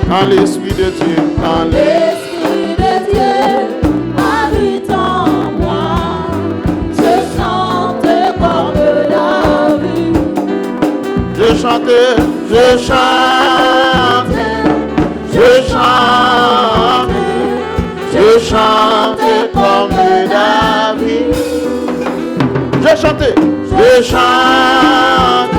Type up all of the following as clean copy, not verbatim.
Quand l'Esprit de Dieu, quand l'Esprit de Dieu habite en moi, je chante comme David. je chante, je chante, je chante, je chante comme David. Je chante, je chante,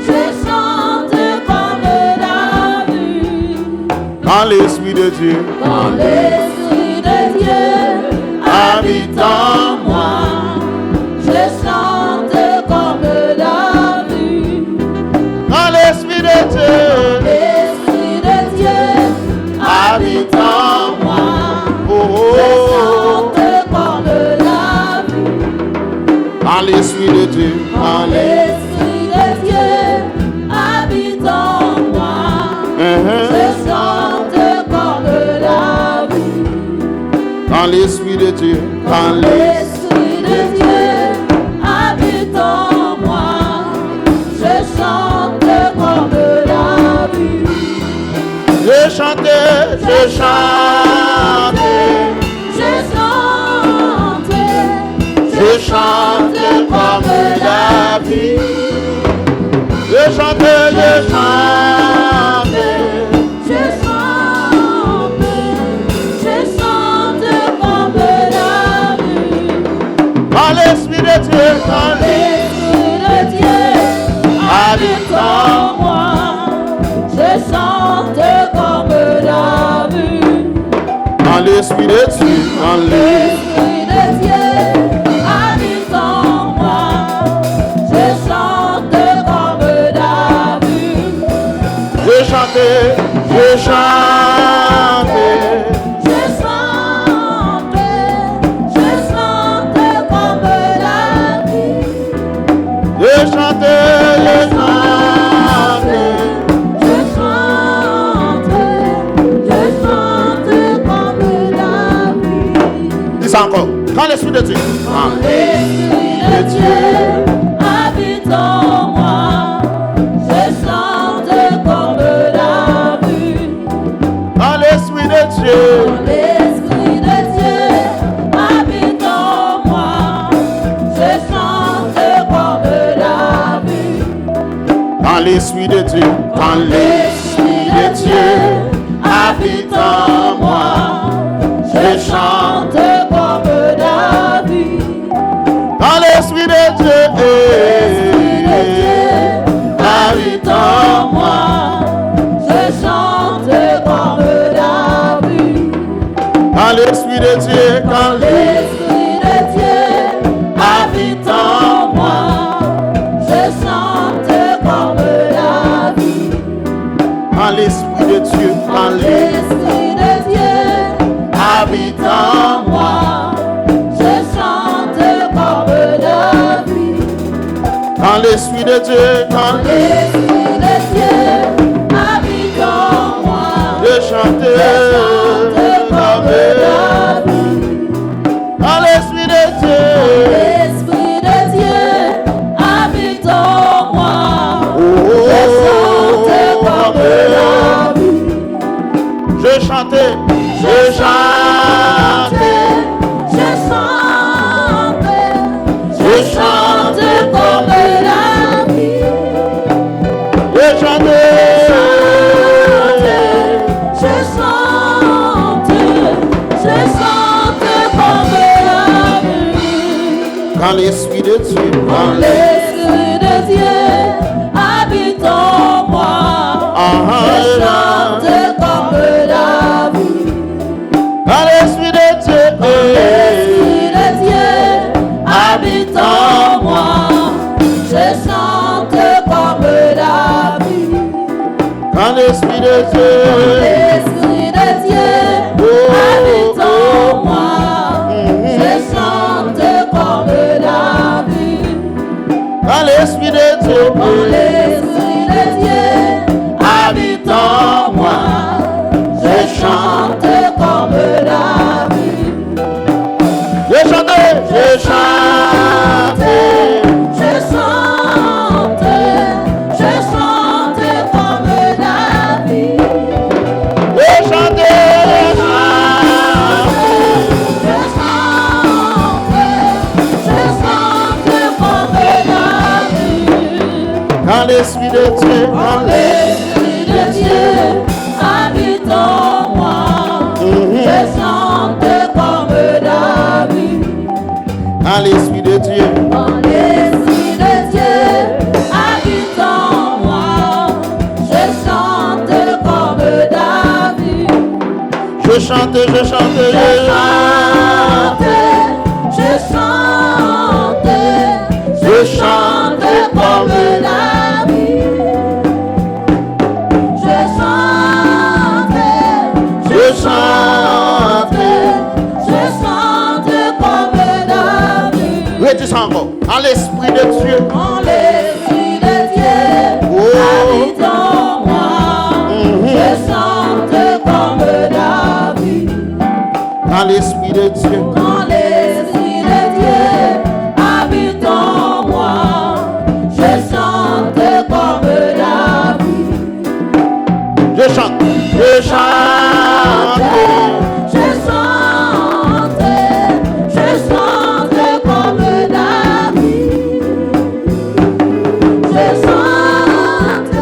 Je chante comme David. quand l'Esprit de Dieu Quand l'Esprit de Dieu habite en moi, je chante comme David. quand l'Esprit de Dieu L'Esprit de Dieu habite en moi, oh, je oh, chante comme David. quand l'Esprit de Dieu, quand L'Esprit de Dieu habite en moi, je chante comme David. quand l'Esprit de Dieu, quand L'Esprit de Dieu habite en moi, je chante comme David. je chante, je chante, Je chante comme David. je chante, je chante, Je chante comme David. quand l'Esprit de Dieu, quand L'Esprit de Dieu habite en moi, je chante comme David. quand l'Esprit de Dieu, quand L'Esprit de Dieu habite en moi, je chante comme David. je chante, je chante, Je chante comme David. je chante, je chante. Comme David. Dis ça encore. Quand l'Esprit de Dieu, Quand l'Esprit de Dieu habite en moi, je chante comme David. quand l'Esprit de Dieu, Quand l'Esprit de Dieu habite en moi, je chante comme David. quand l'Esprit de Dieu, quand l'Esprit de Dieu habite en moi, je chante comme David. quand l'Esprit de Dieu Habite en moi, je chante comme David. quand l'Esprit de Dieu, quand L'Esprit de Dieu habite en moi, je chante comme David. quand l'Esprit de Dieu, quand L'Esprit de Dieu habite en moi, je chante comme David. quand l'Esprit de Dieu, quand L'Esprit de Dieu habite en moi, je chante comme David. quand l'Esprit de Dieu, L'Esprit de Dieu habite en moi, je chante comme David. je chante, je chante, Je chante comme David. je chante, quand l'Esprit de Dieu, quand L'Esprit de Dieu habite en moi, je chante comme David. quand l'Esprit de Dieu, L'Esprit de Dieu habite en moi, je chante comme David. quand l'Esprit de Dieu, L'Esprit de Dieu habite en moi, je chante comme David. quand l'Esprit de Dieu, Quand l'Esprit de Dieu habite en moi, je chante comme David. je chante, je chante, Je chante Quand l'Esprit de Dieu, Quand l'Esprit de Dieu habite en moi, je chante comme David. quand l'Esprit de Dieu, Quand l'Esprit de Dieu habite en moi, je chante comme David. je chante, je chante, Je chante comme David. Je chante comme David. redis ça encore. Quand l'Esprit de Dieu, Quand l'Esprit de Dieu habite en moi, je chante comme David. quand l'Esprit de Dieu, Quand l'Esprit de Dieu habite en moi, je chante comme David. je chante, je chante. Je chante comme David. Je chante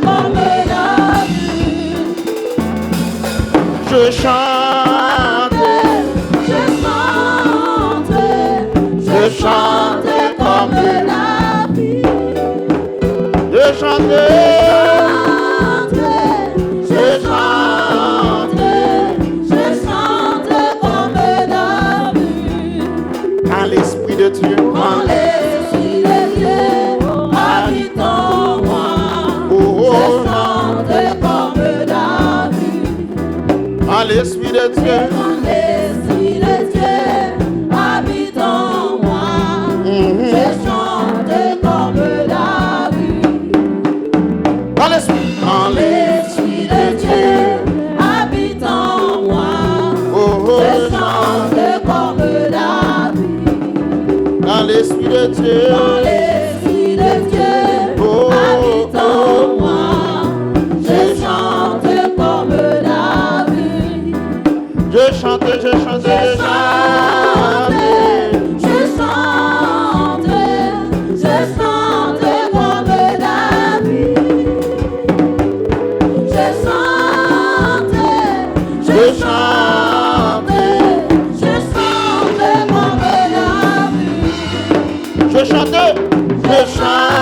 comme David. Je chante, Je chante comme David. je chante, Je chante comme David. quand l'Esprit de Dieu, Quand l'Esprit de Dieu habite en moi, je chante comme David. quand l'Esprit de Dieu, Quand l'Esprit de Dieu habite en moi, je chante comme David. quand l'Esprit, Quand l'Esprit de Dieu habite en moi, je chante comme David. quand l'Esprit de Dieu, Quand l'Esprit de Dieu habite en moi, je chante comme David. je chante, je chante, je chante. Je chante comme David. Je chante comme David. Je chante, je chante.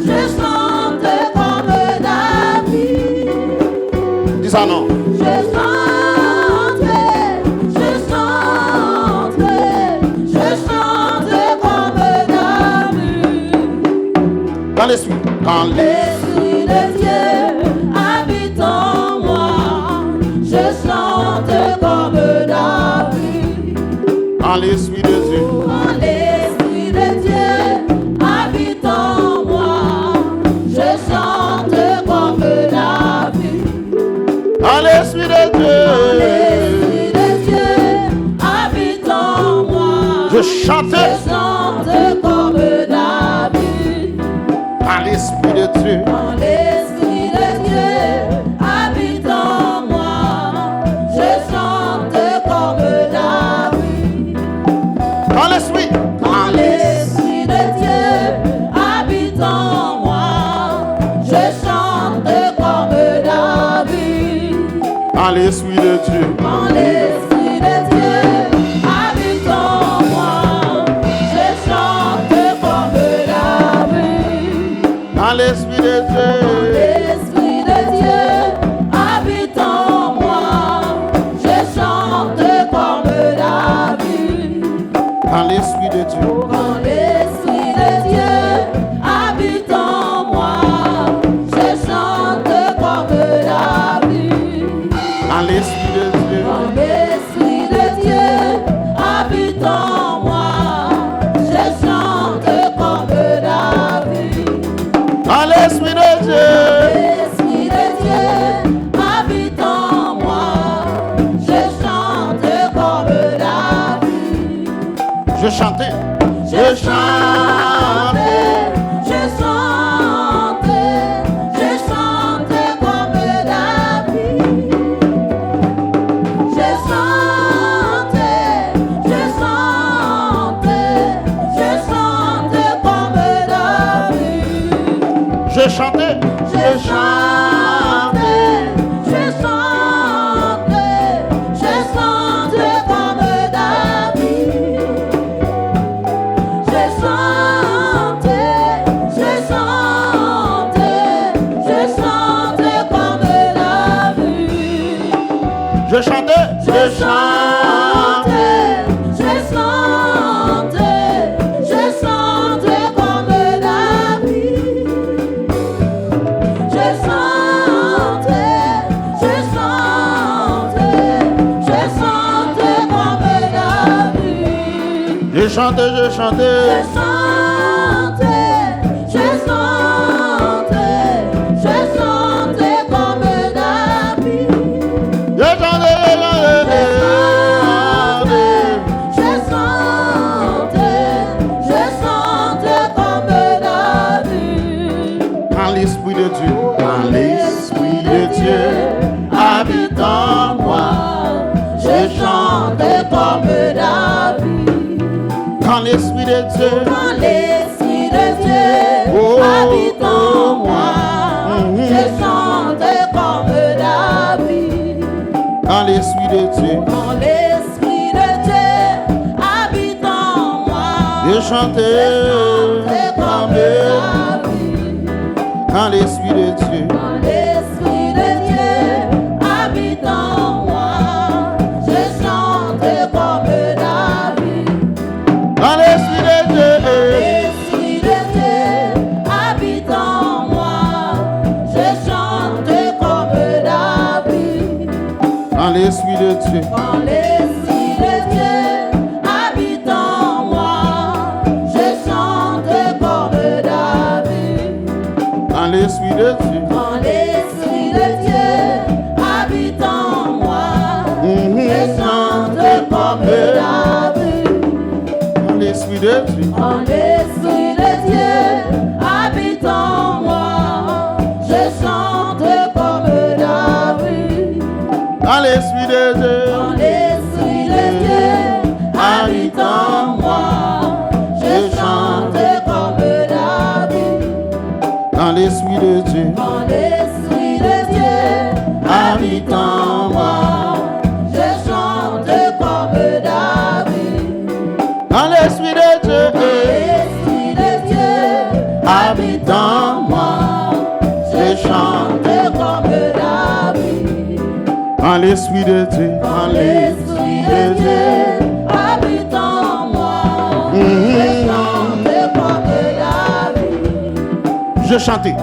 Je chante comme David. Dis ça non. Je chante comme David. Quand l'Esprit, quand L'Esprit de Dieu habite en moi, je chante comme David. quand l'Esprit de Dieu, Quand l'Esprit de Dieu habite en moi, je chante comme David. quand l'Esprit de Quand Dieu, l'Esprit de Dieu habite en moi, je chante. je chante comme David. Quand l'Esprit de Dieu, Quand l'Esprit de Dieu habite en moi, je chante comme David. quand l'Esprit, Quand l'Esprit de Dieu habite en moi, je chante comme David. quand l'Esprit de Dieu, Quand l'Esprit de Dieu habite en moi, je chante comme David. quand l'Esprit de Dieu, L'Esprit de Dieu habite en moi, je chante comme David. quand l'Esprit de Dieu, Quand l'Esprit de Dieu habite en moi, je chante comme David. quand l'Esprit de Dieu, Quand l'Esprit de Dieu habite en moi, je chante comme David. quand l'Esprit de Dieu, L'Esprit de Dieu habite en moi, je chante comme David. je chantais, Je chante comme David. Je chante Je chante, je chante. Je chante, je chante, je chante comme David. Je chante, Je chante comme David. quand l'Esprit de Dieu habite en moi. Je chante comme David. Quand l'Esprit de Dieu, Quand l'Esprit de Dieu Oh, habite en moi, mhm. je chante comme David. quand l'Esprit de Dieu, Quand l'Esprit de Dieu habite en moi, je chante comme David. quand l'Esprit de Dieu, Quand l'Esprit de Dieu habite en moi, je chante comme David. quand l'Esprit de Dieu, L'Esprit de Dieu habite en moi, je chante comme David. quand l'Esprit de Dieu, Quand l'Esprit de Dieu habite en moi, je chante comme David. quand l'Esprit de Dieu, Quand l'Esprit de Dieu habite en moi, je chante comme David. quand l'Esprit de Dieu, Quand l'Esprit de Dieu habite en moi, je chante comme David. quand l'Esprit de Dieu, Quand l'Esprit de Dieu habite en moi, je chante comme David. quand l'Esprit de Dieu, Quand l'Esprit de Dieu habite en moi, je chante comme David. quand l'Esprit de Dieu L'Esprit de Dieu habite en moi, je chante comme David. quand l'Esprit de Dieu, Quand l'Esprit de Dieu habite en moi, je chante comme David. je chantais,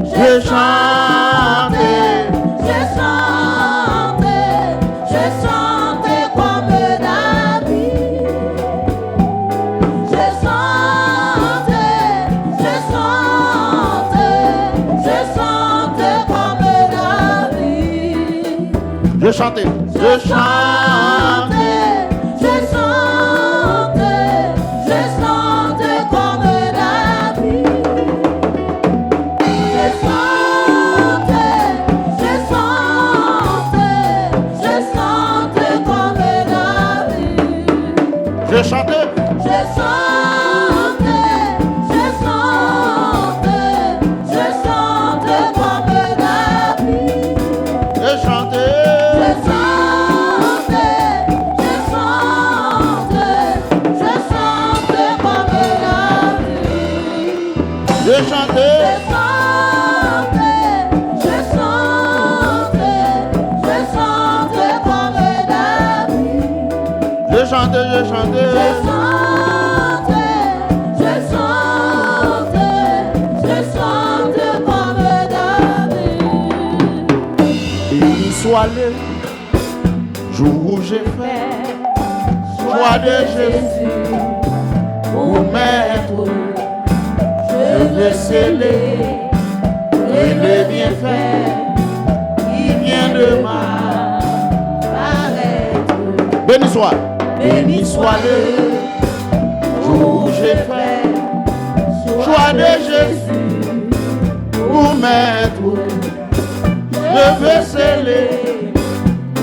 Je chante, je chante, je chante comme David. Je chante, je chante, je chante comme David. je chantais, je chante, Je chante, je chante comme David. Je chante, je chante, je chante comme David. je chantais, Je chante, je chante, je chante comme David. je chantais, Je chante, je chante, je chante comme David. je chantais, Je chante, je chante, je chante comme David. je chantais, je chantais. Je chante, je chante, je chante comme David. Béni soit le jour où j'ai fait choix de Jésus pour maître. je veux sceller et le bienfait qui vient de m'apparaître. Béni soit, Béni soit le jour où j'ai fait choix de Jésus pour maître. je veux sceller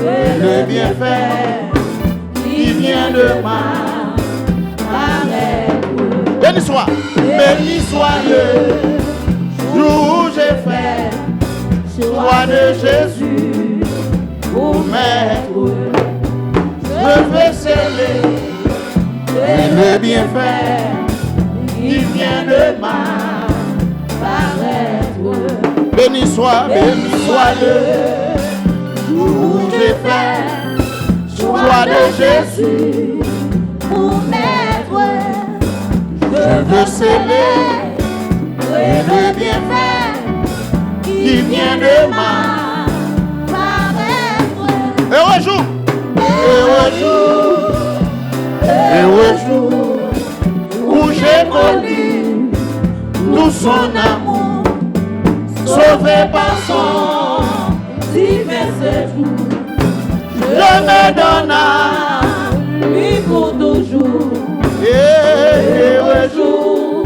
et le bienfait qui vient de m'apparaître. Béni soit, Béni soit le jour où j'ai fait choix de Jésus pour maître. Je veux sceller et le bienfait qui vient de m'apparaître. béni soit le jour où j'ai fait choix de Jésus pour maître. Je veux sceller et le bienfait qui vient de m'apparaître. Heureux jour, Heureux jour, heureux jour, sauvé par son divin séjour. Je me donne à lui pour toujours. Heureux jour,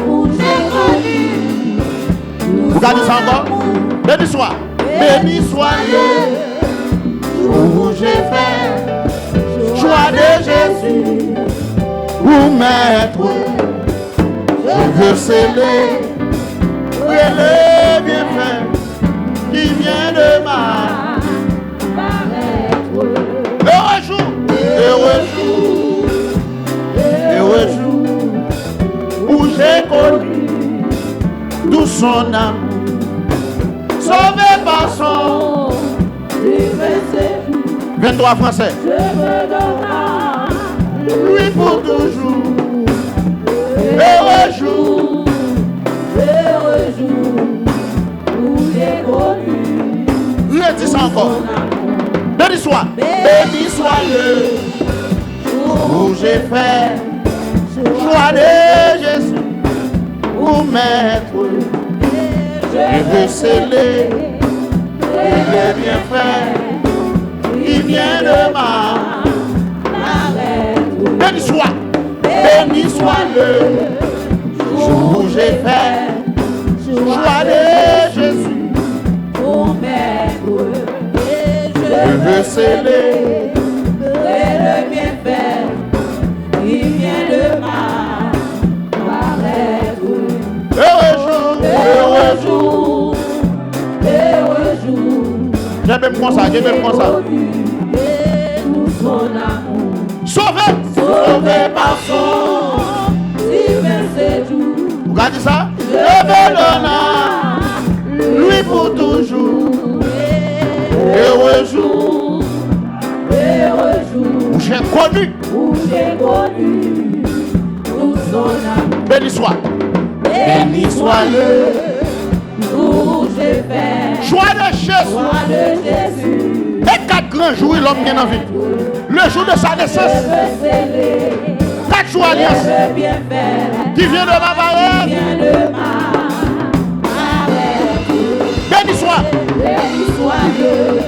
où j'ai connu. Vous regardez ça encore? Béni soit. Béni soit le jour où j'ai fait choix de Jésus. Pour maître, je veux sceller le bienfait qui vient de ma. Heureux jour, heureux jour, heureux jour où j'ai connu tout son amour, sauvé par son 23 français. Je me donne à Lui pour toujours. Heureux jour, où j'ai connu. redis ça encore. Béni soit le jour où j'ai fait choix de Jésus. Pour maître, je veux sceller le bienfait qui vient de ma. Béni soit le jour où j'ai fait choix de Jésus. Pour maître, Je veux sceller le bienfait qui vient de ma paraître. heureux jour. Heureux jour, J'ai même comme ça. et tout son amour. Sauvé. Sauvé par son divin séjour. Vous regardez ça? Je me donne à lui pour toujours. Heureux jour où j'ai connu. Où j'ai connu tout son amour. Béni soit. Béni soit le Où j'ai fait choix de Jésus. foi de Jésus. Et 4 grands jours, l'homme vient en vie. Le jour de sa naissance. Je veux sceller 4 jours alliance le bienfait qui vient de ma qui parole. vient de ma paraître. Béni soit. Béni soit Dieu.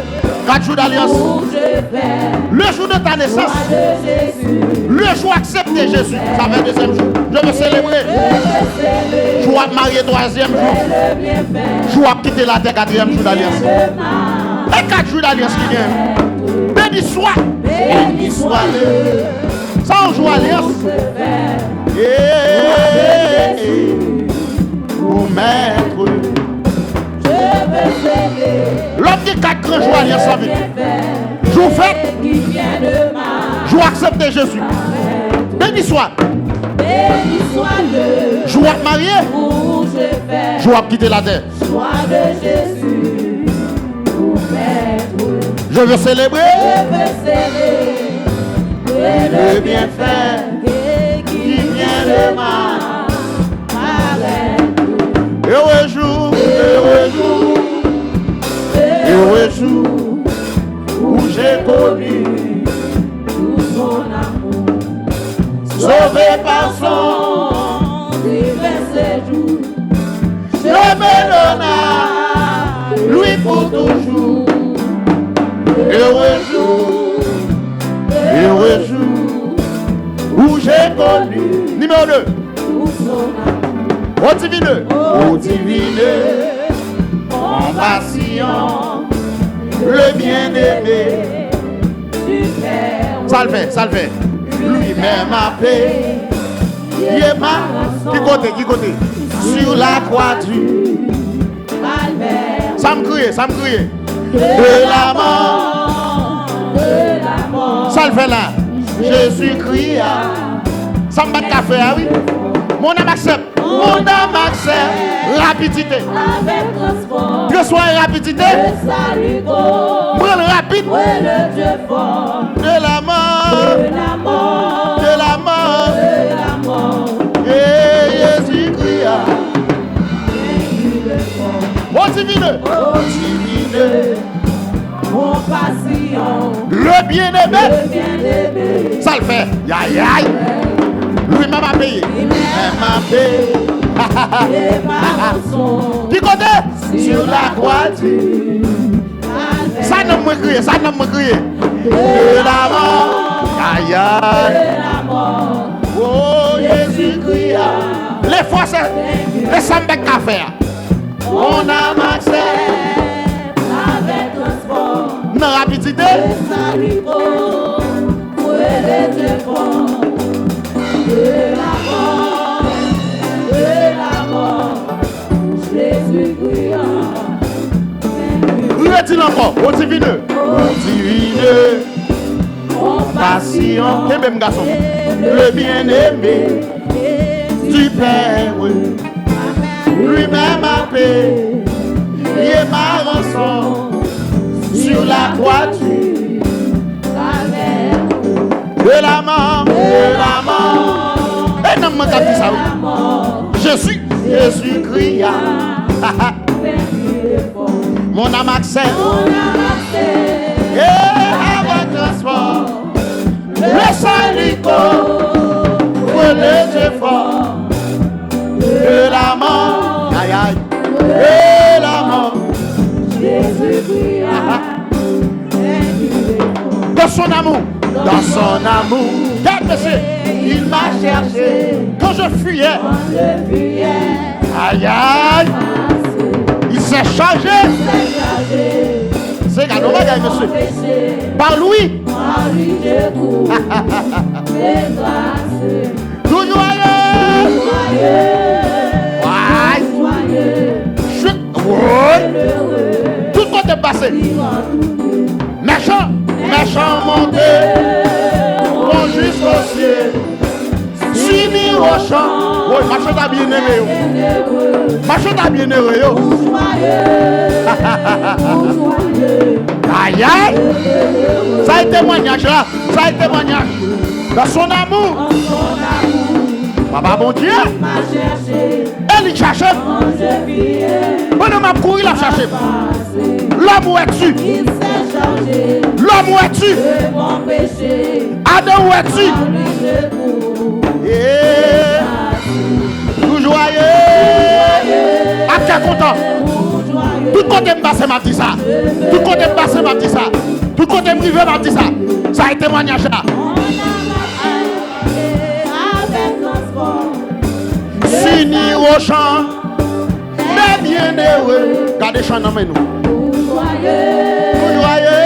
4 jours d'alliance. Où je fais Le jour de ta naissance. foi de Jésus. Le jour accepté Jésus. Ça fait le 2e jour. Je veux célébrer. Je veux sceller Jour à marier 3e jour. le bienfait Jour à quitter la terre 4e jour d'alliance. de ma. Et 4 jours d'alliance qui viennent. Béni soit. Béni soit le Ça on joue alliance. Pour maître. je veux sceller L'homme qui 4 grands jours alliance en vie. Jour fait. qui vient de ma. Jour accepté Jésus. Béni soit. Béni soit le Jour à marier. où je fais Jour à quitter la terre. foi de Jésus. Pour maître, Je veux célébrer je veux sceller le bienfait qui vient de ma. paraître. Heureux jour, heureux jour où j'ai connu Tout son amour, sauvé par son. divin séjour. Je me donne à lui pour toujours. Heureux jour où j'ai connu. Numéro 2. Tout son amour, Au divine, compassion, le bien-aimé. super. Ça le fait. Lui-même a payé. Qui côté? Sur la croix du Calvaire, Ça me crie. de la mort. Ça le fait là. Jésus-Christ. Ça me bat de café, ah oui. Mon âme accepte. Rapidité. avec transport, Que soit rapidité. le salut go, Prends le rapide. ouais, le Dieu fort, De la mort. de la mort, De la mort. de la mort, Et Jésus-Christ. Au divine. compassion, Le bien-aimé. le bien-aimé, Ça le fait. Aïe. Lui-même a payé. et ma rançon. Qui côté? Sur la croix du Ça n'a pas crié, ça n'a pas crié. De la mort. Aïe aïe. de la mort. Oh Jésus Jésus-Christ, les forces, les sambek à faire. On a marché avec transport. dans la rapidité. Salut pour les efforts. De la mort, Jésus-Christ. Retire encore, au divine. Au divine. Patient, et même garçon. Le bien-aimé du Père. Lui-même a payé ma rançon sur la croix de la mort, Et non, moi, dit ça. Jésus-Christ. Mon âme accès. Et avec transport, le salut pour les efforts de la mort. Aïe aïe. Et la mort. Dans son amour. Dans son amour. Il m'a cherché quand je fuyais. Aïe aïe. Il s'est chargé. C'est cadeau, monsieur. Par lui. Tout joyeux. Tout côté passé. Méchant monté. Bon jusqu'au ciel. Suivi au champ. Oui, machin t'a bien aimé. Machin t'a bien aimé. Aïe aïe. Ça a été témoignage là. Ça a été témoignage. Dans son amour. Papa bon Dieu. Elle y cherche. Bon, m'a couru la chercher. L'homme où es-tu? L'homme où es-tu? Adam où es-tu? Tout joyeux. À quel content? Tout côté me passe m'a dit ça. Tout côté me passe m'a dit ça. Tout côté me privé m'a dit ça. Ça a été témoignage là. Fini au champ. Mais bien heureux. Gardez chant dans nous. Tout joyeux.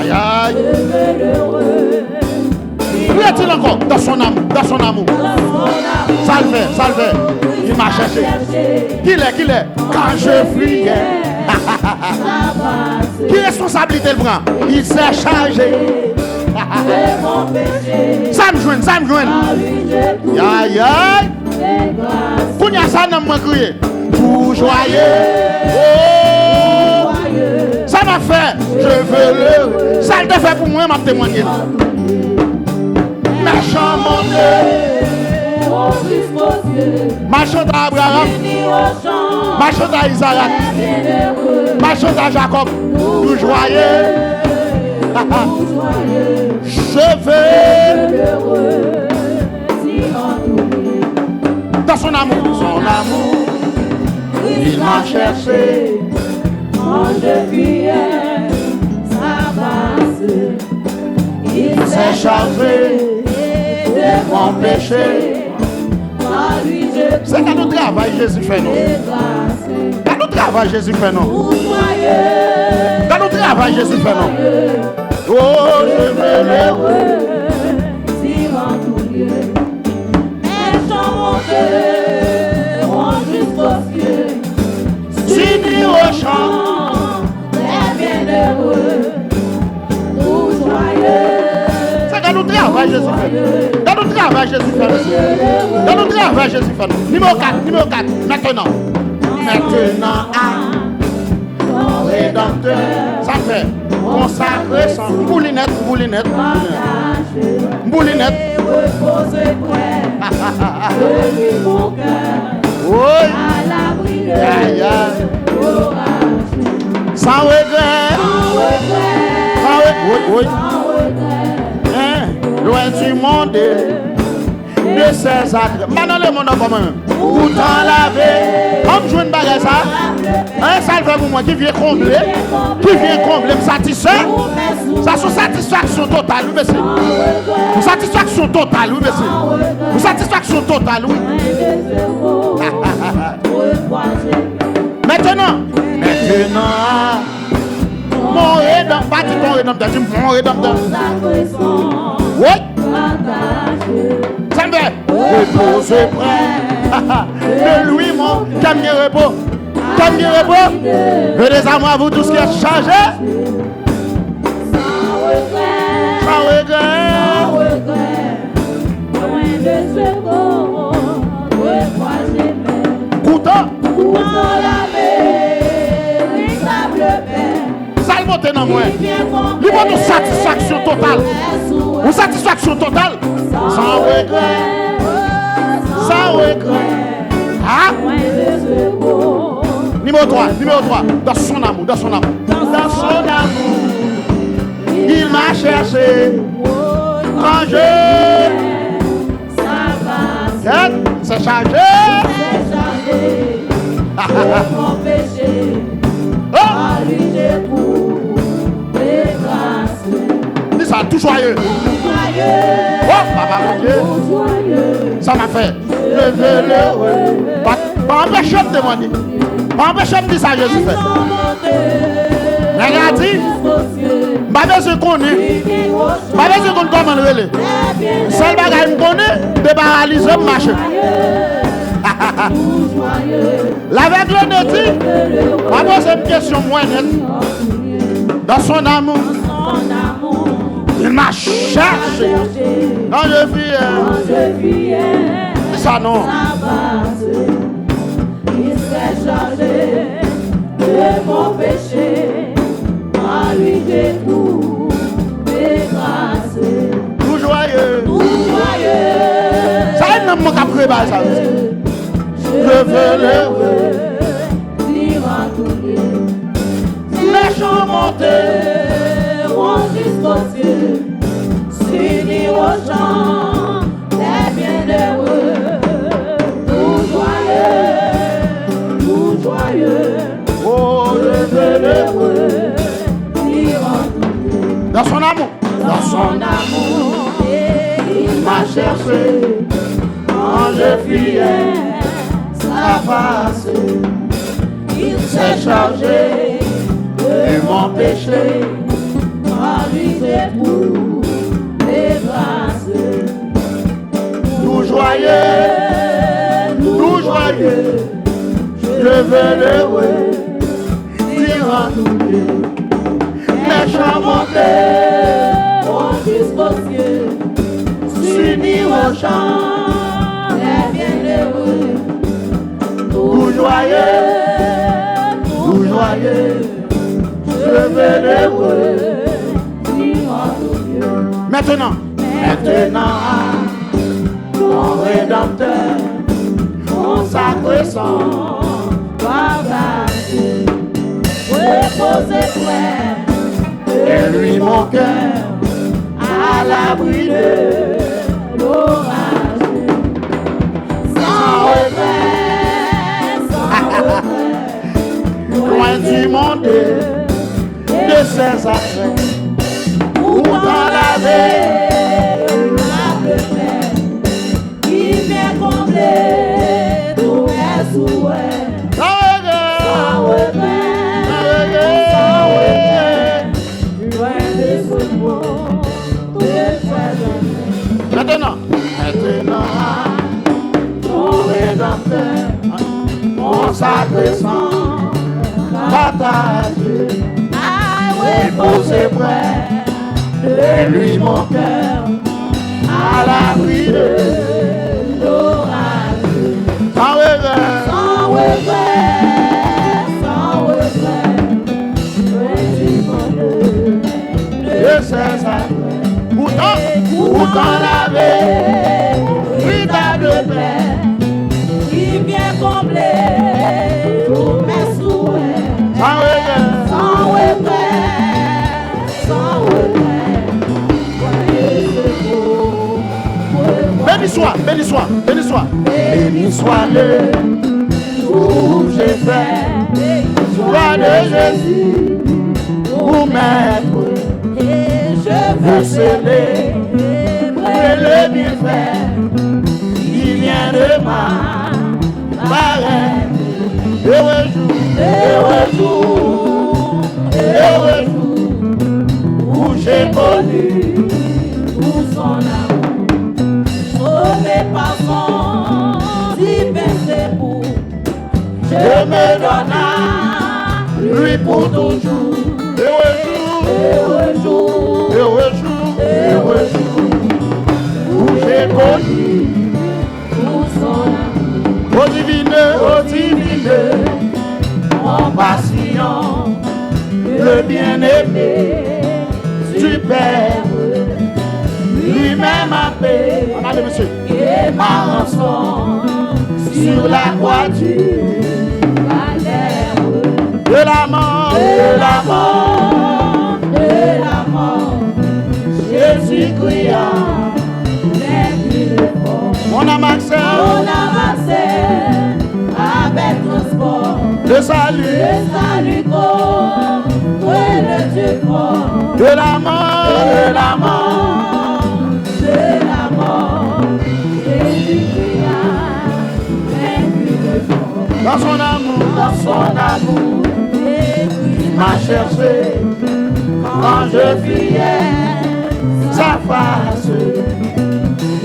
Aïe aïe. Où est-il encore? Dans son amour. Dans son amour. Ça le fait. Il m'a cherché. Qu'il est? Quand je fuyais. Qui responsabilité le prend? Il s'est chargé. Ça me joigne. Aïe aïe. Kounya ça n'a pas crié. Tout joyeux. Oh. Ça m'a fait. Je veux le. Ça le fait pour moi, m'a témoigné. Méchant monté. Machin d'Abraham. Machin d'Isaac. Machin de Jacob. Tout joyeux. Je veux. Dans son amour, il m'a cherché. Quand je fuyais, ça passe. Il s'est chargé de mon péché. Par lui, C'est qu'à notre travail, Jésus fait non. Qu'à notre travail, Jésus fait non. Qu'à notre travail, Jésus fait non. Oh, je veux l'heureux. Sini au champ, c'est qu'à nous travail Jésus fait. Dans nous travail Jésus fait. Dans nous travail Jésus fait. Numéro 4, maintenant. Maintenant à mon Rédempteur. Ça fait consacrer son moulinette. Oui. Aïe. Sans regret. Oui. Loin du monde, de de ses adresses. Maintenant, le monde comme même. Pourtant laver. Comme je ne bagarre ça. Un salve pour moi qui vient combler. Qui vient combler, me satisfaire. Ça, c'est satisfaction totale, oui, monsieur. Satisfaction totale, oui, monsieur. Satisfaction totale, oui. Maintenant, mon rédempteur, pas dit ton rédempteur, dis mon rédempteur. Oui. Ça me fait reposer près de lui, mon camion repos. Camion repos. Venez à moi, vous tous qui êtes chargés. Sans regret. Couteau. Ça le monte dans moi. Il va nous satisfaction totale. Une satisfaction totale. Sans regret. Sans regret. Ah. Numéro 3. Dans son amour. Dans son amour. Il m'a cherché. Quand c'est chargé. Mon péché, à lui j'ai trouvé grâce. Dis ça, tout joyeux. Oh, papa, mon Dieu. Ça m'a fait. Je veux l'heureux. Pas empêcher de demander. Pas empêcher de dire ça, Jésus fait. Regarde, pas besoin qu'on est. Pas besoin qu'on comment le relais. Seul bagage me connaît, débarrasser le marché. L'aveugle ne dit, pas c'est une question moins nette. Dans son amour, il m'a cherché. Quand je vis, ça non. Il s'est chargé de mon péché. À lui j'ai trouvé grâce. Tout joyeux. Ça est même mon capri, ça. Je veux l'heureux, dire à tous les chants monteront jusqu'aux cieux, s'unir aux chants des bienheureux, tout joyeux, oh, je veux l'heureux, dire à tous dans son amour, il m'a cherché quand je fuyais sa face. Il s'est chargé de mon péché. À lui j'ai trouvé grâce. tout joyeux, je veux l'heureux, Dire à tous les chants monteront jusqu'aux cieux, s'unir aux chants des bienheureux. tout joyeux, je veux l'heureux, dire à Dieu. maintenant, Mon rédempteur, mon sacré sang, pardonne, reposez près et lui mon cœur, à l'abri de l'orage, sans regret, loin du monde de ses affaires, ou dans la veille, qui vient combler tous mes souhaits, sans regret, loin de ce monde, de ses maintenant, mon rédempteur, mon sacré sang, partagé, reposez près et lui mon cœur, à l'abri de l'orage, sans regret, sans regret, loin du monde de ses affaires. Pourtant la véritable paix, qui vient combler tous mes souhaits, sans regret, sans regret, joyeux secours, Béni soit, béni soit, béni soit. Béni soit le jour où j'ai fait joie de Jésus pour maître. Et je veux veux célébrer le bienfait qui vient de ma parraine. Heureux jour, heureux jour, heureux jour où j'ai connu tout son amour. Sauvé par son divin secours, je me donne à lui pour toujours. Heureux jour, heureux jour, heureux jour, heureux jour où j'ai connu tout son amour. au divine, En passion, le bien-aimé du Père, lui-même a payé et ma rançon sur la croix du calvaire. de la mort, De la mort, de la mort, Jésus-Christ a vaincu le fort. mon âme On accès a avancé avec transport, le salut le salut contre le Dieu fort. de la mort, De la mort, de la mort, Jésus-Christ a vaincu le fort. dans son amour, Dans son amour, il m'a cherché quand je fuyais sa face.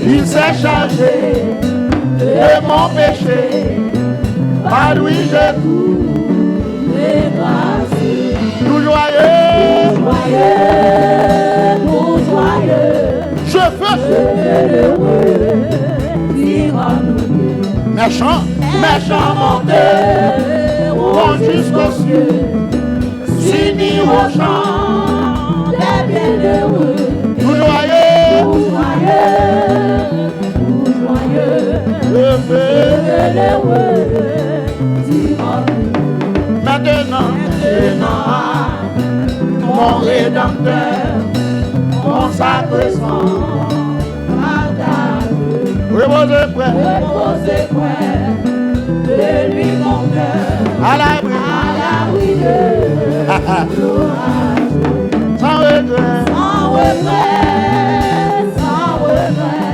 Il s'est chargé de mon péché. Par lui je les grâces. tout joyeux. Joyeux, nous joyeux, Je fais heureux, dirons-nous. méchant, Méchants monteurs vont jusqu'aux cieux, s'unir au chant des bienheureux. tout joyeux. Nous joyeux, Je fais heureux, dirons-nous. maintenant Mon Rédempteur, mon sacré sang, partage, reposez près reposez près de lui mon cœur, à l'abri à l'abri de l'orage. sans regret. Sans regret, sans regret,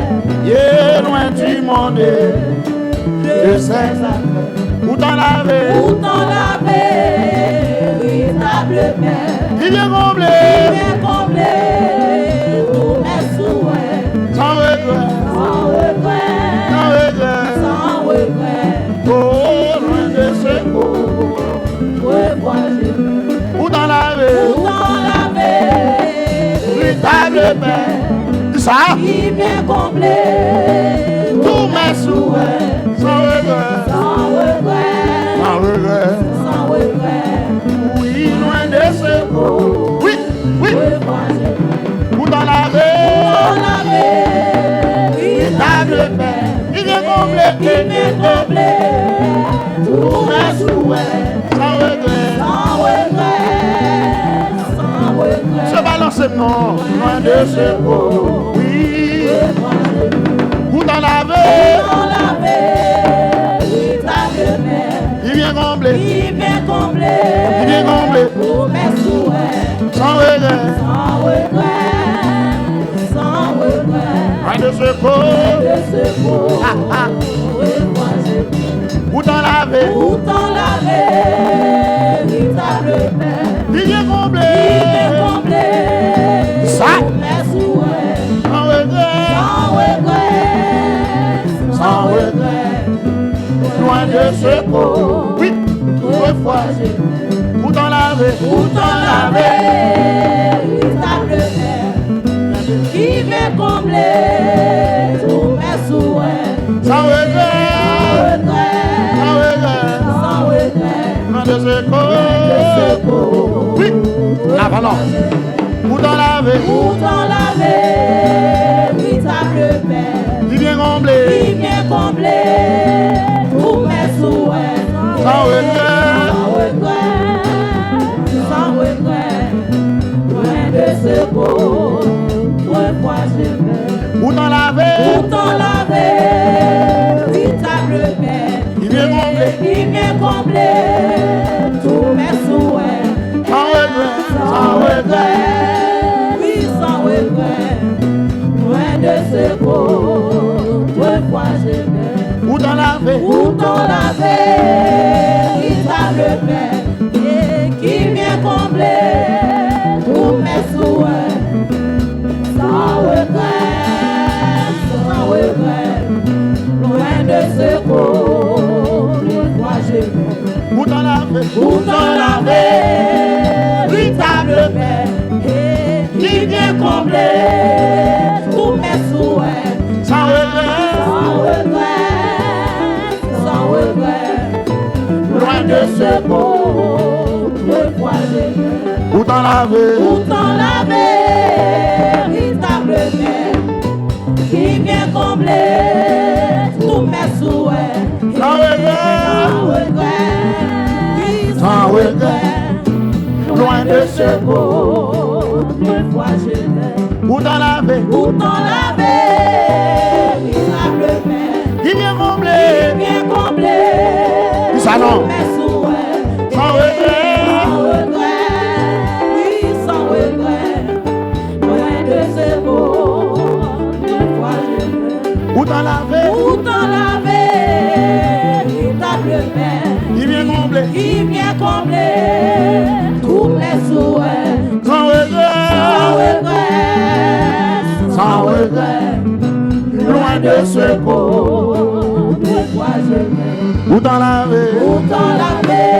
Il est loin du monde de ses affaires. Où t'en avais, pour t'en laver, véritable Père, il vient combler bien comblé tous mes souhaits, sans regret, sans regret, sans regret. sans regret. Oh, loin de ses beaux. Revois Jésus, Où t'en avais, pour t'en laver, véritable Père. Ça, qui vient combler tous mes souhaits, sans regret, sans regret, sans regret. sans regret. Oui, loin de ses beaux. Oui, oui, Revois Jésus, où t'en pour avais, t'en laver, véritable Père. Il vient combler, qui vient combler tous mes souhaits, sans regret. sans regret, sans regret. Ce balancement, loin de ses beaux. Oui, Revois Jésus, où t'en avais, pour t'en laver, véritable Père. il vient combler, Il vient combler, il vient combler, tous mes souhaits, sans regret. sans regret, sans regret. Loin de ses beaux. De ce beau, revois Jésus, Où t'en avais, pour t'en laver, véritable Père. il vient Il combler, vient combler, Ça. tous mes souhaits, sans regret, sans regret, sans regret. loin de ce beau. Oui, Revois Jésus, où t'en avais, pour t'en laver, véritable Père. Qui vient combler tous mes souhaits, sans regret, sans regret, sans regret, loin de ce beau. Oui, avalon, où t'en avais, pour t'en laver, véritable Père, il vient combler, qui vient combler tous mes souhaits, sans regret, sans regret, loin de ce beau, revois Jésus, Pour t'en laver. Pour t'en laver. Véritable Père. Il vient combler. Il vient combler tous mes souhaits. Sans regret. Sans regret. Oui, sans regret. Loin de ce corps, toi j'aimais. Pour t'en laver. Pour t'en laver, véritable Père, qui vient combler tous mes souhaits. Sans regret, loin de ce corps, toi j'aimais. Pour t'en laver. Pour t'en laver, véritable Père, qui vient combler tous mes souhaits. Sans regret. Sans regret, loin de ce beau, toi j'aimais. Pour t'en laver. Pour t'en laver, véritable Père, qui vient combler tous mes souhaits. Sans regret. Sans regret, loin de ce beau, toi j'aimais. Pour t'en laver. Pour t'en laver, véritable Père, Il vient combler. viens combler Ça non. mes souhaits. Sans regret. Sans regret, oui, sans regret, loin de ce beau, toi j'aimais. Pour t'en laver. Pour t'en laver, véritable Père, Il vient combler. qui vient combler tous mes souhaits. Sans regret. Sans regret, loin de ce corps, toi j'aimais. Pour t'en laver. Pour t'en laver,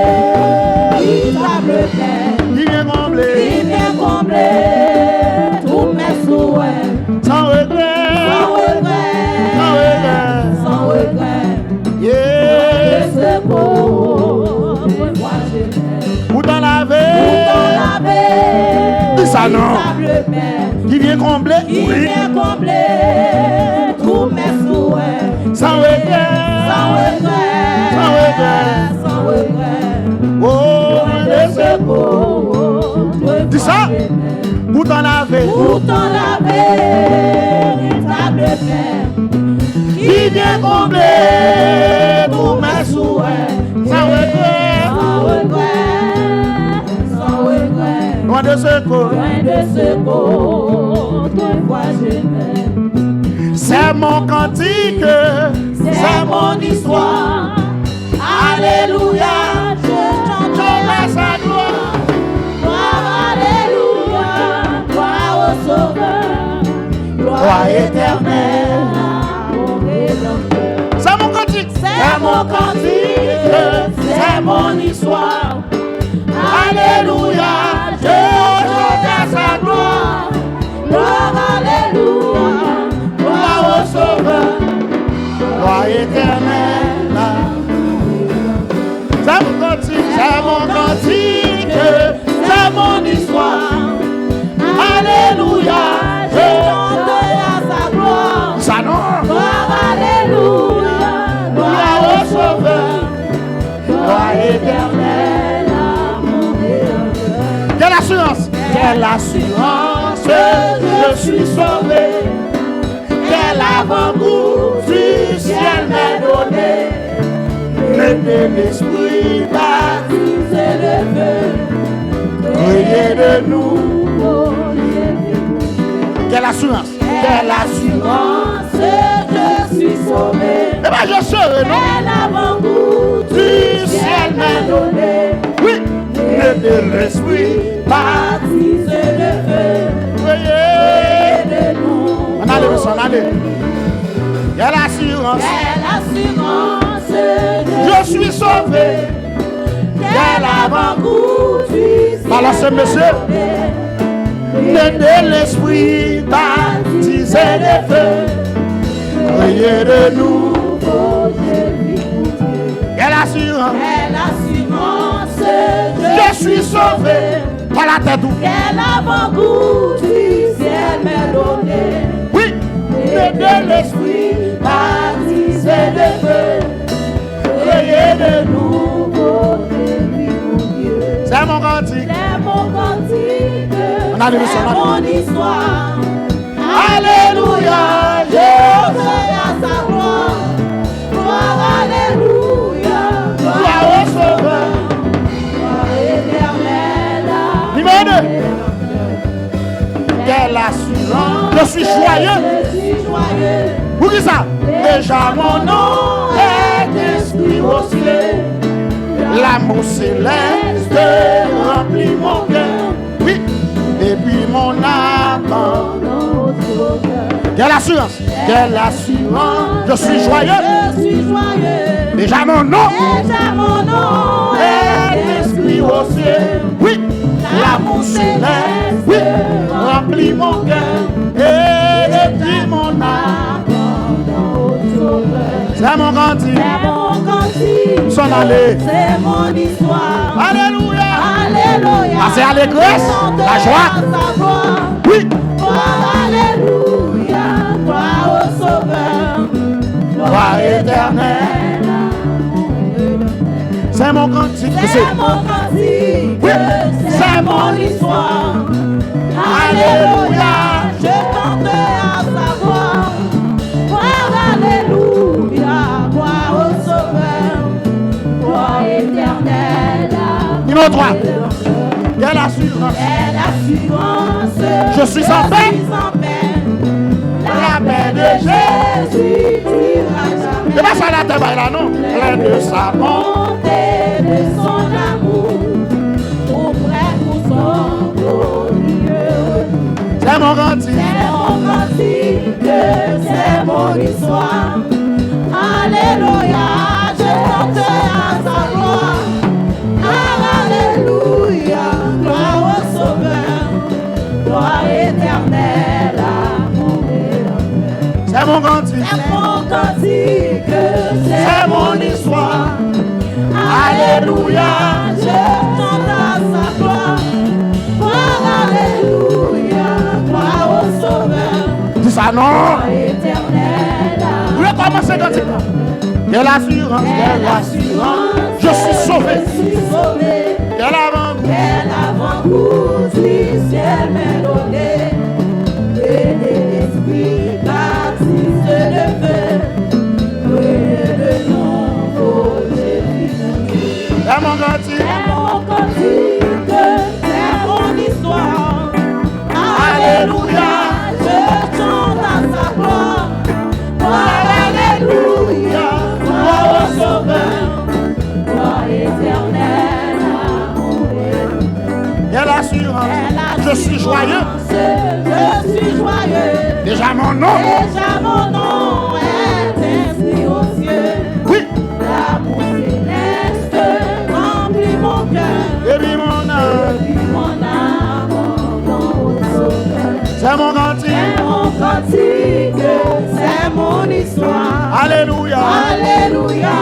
véritable Père, Il vient combler. qui vient combler tous mes souhaits. Sans regret. Sans regret, sans regret, Yeah. de ce corps, toi j'aimais. Pour t'en laver. Pour t'en laver, Ça non. véritable Père, Qui vient combler. qui vient combler tous mes souhaits. Sans regret. Sans regret, Sans regret. sans regret, Oh, de ce beau, Dis ça. Pour t'en laver. pour t'en laver, véritable Père, Qui vient combler tous mes souhaits. Sans regret. sans regret, sans regret, Loin de ce corps. loin de ce beau, toi j'aimais. C'est mon cantique. C'est mon histoire. Alléluia, je chanterai sa gloire. Gloire, alléluia, gloire au Sauveur. Gloire éternelle à mon Rédempteur. C'est mon cantique. C'est mon cantique, c'est mon histoire. Alléluia, je chanterai sa gloire. Gloire, alléluia, gloire au Sauveur. Gloire éternelle. C'est mon cantique. C'est mon cantique. C'est mon histoire. Alléluia, je chanterai à sa gloire. Ça non. Gloire, alléluia, gloire au Sauveur. Gloire éternelle à mon Rédempteur. Quelle assurance. Quelle assurance, je suis sauvé. Quel avant-goût du ciel m'est donné. Le de l'esprit baptisé de feu. Créé de nouveau. Quelle assurance. Quelle assurance, je suis sauvé. Eh bien, je serai, non? Quel avant-goût du ciel m'est donné. Oui. Le de l'esprit baptisé de feu. Priez. Créé de nouveau. On allait, on allait. Quelle assurance. Quelle assurance, Je suis sauvé. quel avant-goût du ciel Balancez, monsieur. m'est De l'esprit baptisé de feu. Priez de nous. nouveau, je vis pour Dieu. Quelle assurance. Quelle assurance, Je suis sauvé. Par la tête. quel avant-goût du ciel m'est donné. Oui. Et de l'esprit baptisé de feu. Créé de nouveau, je vis pour Dieu. C'est mon cantique. C'est mon cantique, On a levé son c'est main. mon histoire. Alléluia, quelle assurance. Je suis joyeux. Vous dites ça? Déjà mon nom est inscrit au ciel. L'amour céleste remplit mon cœur. Oui. Et puis mon âme. Quelle assurance? Quelle assurance? Je suis joyeux. Déjà mon nom est inscrit au ciel. Oui. L'amour céleste, oui, remplit mon cœur et puis mon âme. C'est mon cantique, son allée, c'est mon histoire. Alléluia. Alléluia. Ah, c'est allégresse, la joie. Oui. Alléluia. Gloire au Sauveur. Gloire éternelle. C'est mon cantique. C'est mon cantique. Oui. C'est mon histoire. Alléluia. Je chanterai à sa gloire. Gloire, alléluia. Gloire au Sauveur. Gloire éternelle. Numéro 3. Quelle assurance? Quelle assurance. Je suis en paix. La paix de Jésus durera jamais. C'est pas ça la terre là, non? Plein de sa bonté, de son amour, tout près pour son glorieux. C'est mon cantique. C'est mon cantique, c'est mon histoire. Alléluia, je chanterai à sa gloire. Alléluia, gloire au Sauveur, gloire éternelle à mon Dieu. C'est mon cantique. C'est mon cantique, c'est mon histoire. Alléluia, je chante à sa gloire. Gloire, alléluia, gloire au Sauveur. Dis ça non. Gloire éternelle. Vous voulez commencer quand c'est là? Quelle assurance? Quelle assurance. Je suis sauvé. Je suis sauvé. Quel avant-goût? Quel avant-goût du ciel m'est donné. Et de l'esprit baptiste de feu. Et de nouveau Jésus. C'est mon cantique. C'est mon cantique, c'est mon histoire. Alléluia, je chante à sa gloire. Gloire, alléluia, gloire au Sauveur. Gloire éternelle à mon Dieu. Quelle assurance? Je suis joyeux. Je suis joyeux. Déjà mon nom. Déjà mon nom est inscrit aux cieux. Oui. L'amour céleste remplit mon cœur. Et puis mon âme. Et puis mon âme dans au Sauveur. C'est mon cantique. C'est mon cantique, c'est mon histoire. Alléluia. Alléluia,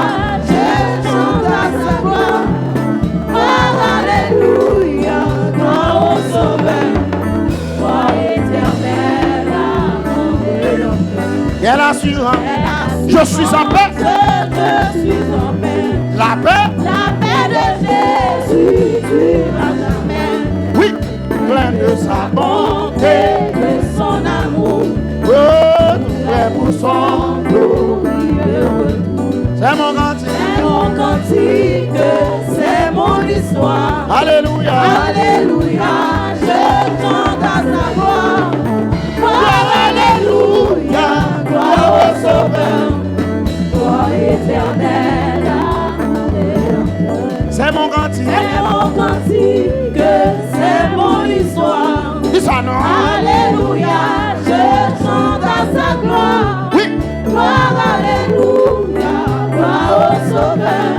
je chante à sa gloire. Gloire, alléluia, gloire au Sauveur. Gloire éternelle à mon Dieu. Quelle assurance? Je suis en paix. Je suis en paix. La paix. La paix de Jésus durera jamais. Oui. Plein de sa bonté. De son amour, Oh, tout est pour son. glorieux retour. C'est mon cantique. C'est mon cantique, c'est mon histoire. Alléluia. Alléluia, je chante à sa gloire. Gloire, alléluia, gloire au Sauveur. Gloire éternelle à mon Rédempteur. C'est mon cantique. C'est mon cantique, c'est mon histoire. Dis ça non. Alléluia, je chante à sa gloire. Oui. Gloire, alléluia, gloire au Sauveur.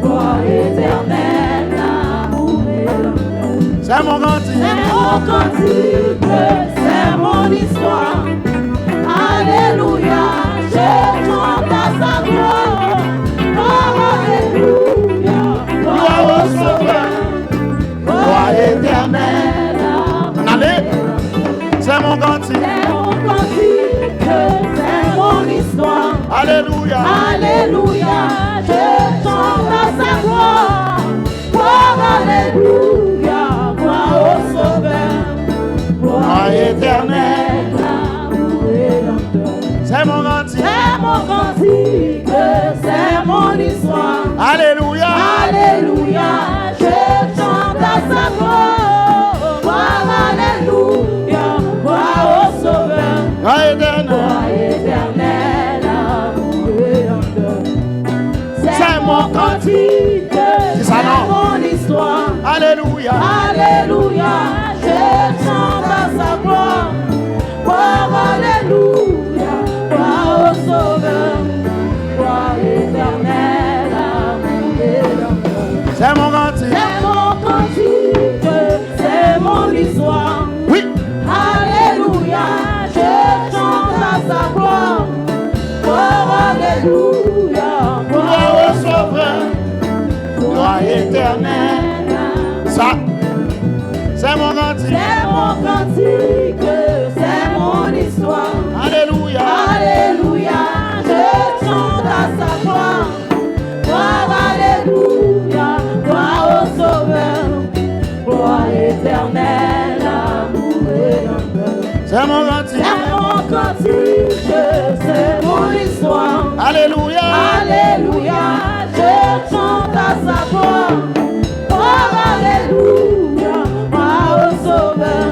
Gloire éternelle à mon Rédempteur. C'est mon cantique. C'est mon cantique, c'est mon histoire. Alléluia, je chante à sa gloire. Gloire, alléluia, gloire au Sauveur. Gloire éternelle à mon Allez. C'est mon cantique. C'est mon cantique, c'est mon histoire. Alléluia. Alléluia, je chante à sa gloire. Gloire, alléluia, gloire au Sauveur. Gloire éternelle à mon Rédempteur. C'est mon cantique. C'est mon cantique, c'est mon histoire. Alléluia. Alléluia, je chante à sa gloire. Gloire, alléluia, Alléluia, je chante à sa gloire. Gloire, alléluia, gloire au Sauveur, gloire éternelle, amour et l'amour. C'est mon cantique. C'est mon cantique, c'est mon histoire. Oui. Alléluia, je chante à sa gloire. Gloire, alléluia, Gloire au Sauveur, gloire éternelle. Ça, c'est mon cantique. c'est mon cantique, c'est mon histoire. Alléluia. Alléluia, je chante à sa gloire. Gloire, alléluia, gloire au Sauveur. Gloire éternelle, amour et l'amour. C'est mon cantique. C'est mon cantique, c'est mon histoire. Alléluia. Alléluia, je chante à sa gloire. Gloire, alléluia, gloire au Sauveur.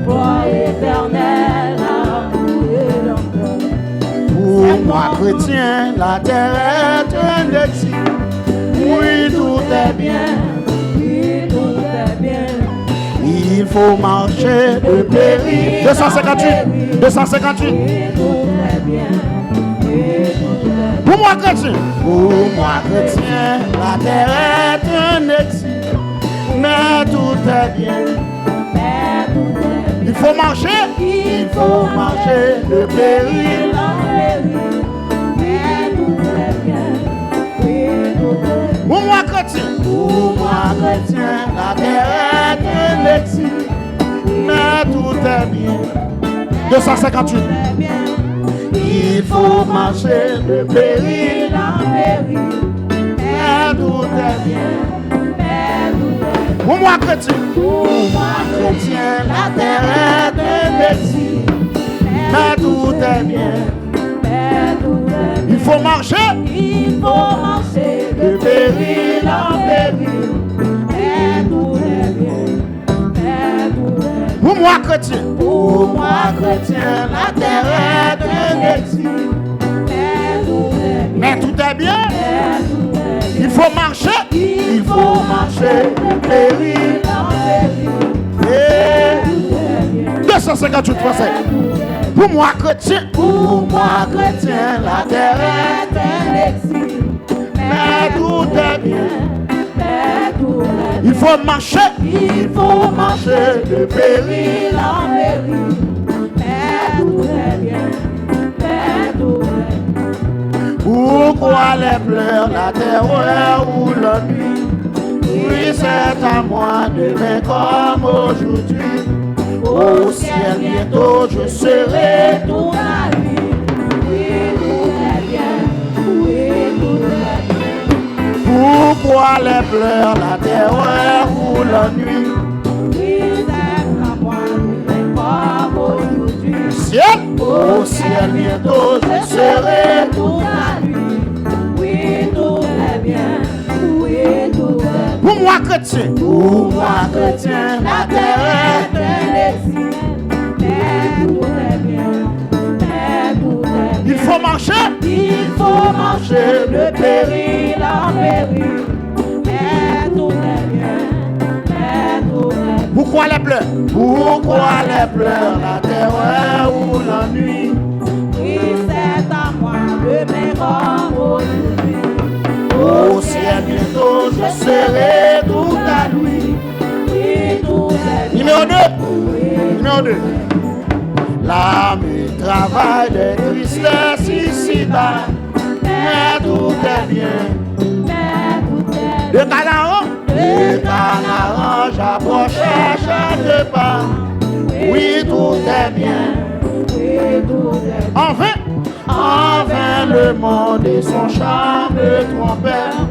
Gloire éternelle, amour et l'amour. Pour moi chrétien, la terre est un exil. Oui, tout est bien. Oui, tout est bien. Il faut marcher de péril. 258. 258. Oui, tout est bien. Oui, tout est bien. Pour moi chrétien. Pour moi chrétien, la terre est un exil. Mais tout est bien. Mais tout est bien. Il faut marcher. Il faut marcher de péril. Pour moi chrétien. Pour moi chrétien, la terre est un exil. Mais tout est bien. 258. Il faut marcher de péril. Mais tout est bien. Pour moi chrétien. Pour moi chrétien, la terre est un exil. Mais tout est bien. Il faut marcher. Il faut marcher De péril en péril. mais tout est bien. Mais tout est bien. Pour moi chrétien. Pour moi chrétien, la terre est un exil. Mais tout est bien. Mais tout est bien. Mais tout est bien. Il faut marcher. Il faut marcher de péril. Et 258 français. Pour moi chrétien. Pour moi chrétien, la terre est un exil. Mais tout est bien. Mais tout est bien. Il faut marcher. Il faut marcher de péril en péril. Mais tout est bien. Mais tout est bien. Pourquoi les pleurs, la terreur ou la nuit? Oui, c'est à moi demain comme aujourd'hui. Au ciel bientôt je serai Toute la nuit. Oui, tout est bien. Oui, tout est bien. Pourquoi les pleurs, la terreur ou la nuit? Oui, c'est à moi demain comme aujourd'hui. Au ciel bientôt je serai. Toute la nuit. Oui, tout est bien. Oui, tout est bien. Pour moi chrétien. Pour moi chrétien, la terre est un exil. Mais tout est bien. Mais tout est bien. Il faut marcher. Il faut marcher de péril en péril. Mais tout est bien. Mais tout est bien. Pourquoi les pleurs? Pourquoi les pleurs, la terreur ou la nuit? Oui, c'est à moi demain comme aujourd'hui. Au ciel bientôt je serai toute la nuit. Oui, tout est bien. Numéro 2. Numéro 2. L'âme et travail des tristesses ici-bas. Mais tout est bien. Mais tout est bien. Le Canaan. Le Canaan, j'approche chaque pas. Oui, tout est bien. Oui, tout est bien. Enfin le monde et son charme me trompèrent.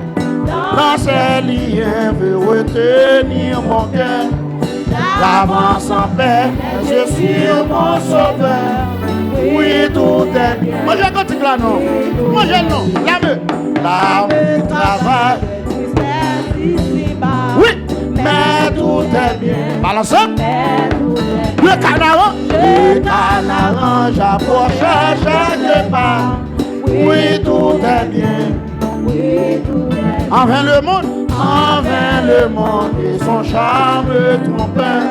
Dans ses liens veut retenir mon cœur. J'avance en paix, je suis mon sauveur. Oui, tout est bien. Moi j'ai continué là non. Moi j'ai le nom. L'âme travaille. Oui, mais tout est bien. Balancez. Le Canaan, j'approche chaque pas. Oui, tout est bien. Enfin le monde En vain le monde et son charme trompeur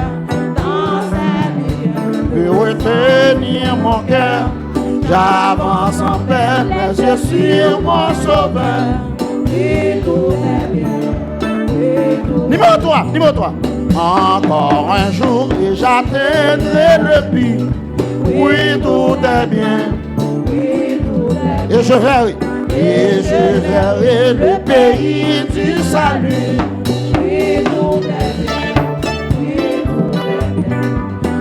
peut retenir mon cœur. J'avance en paix, les yeux sur mon sauveur. Numéro 3. Encore un jour et j'atteindrai le but. Oui, tout est bien. Et je verrai le pays du salut.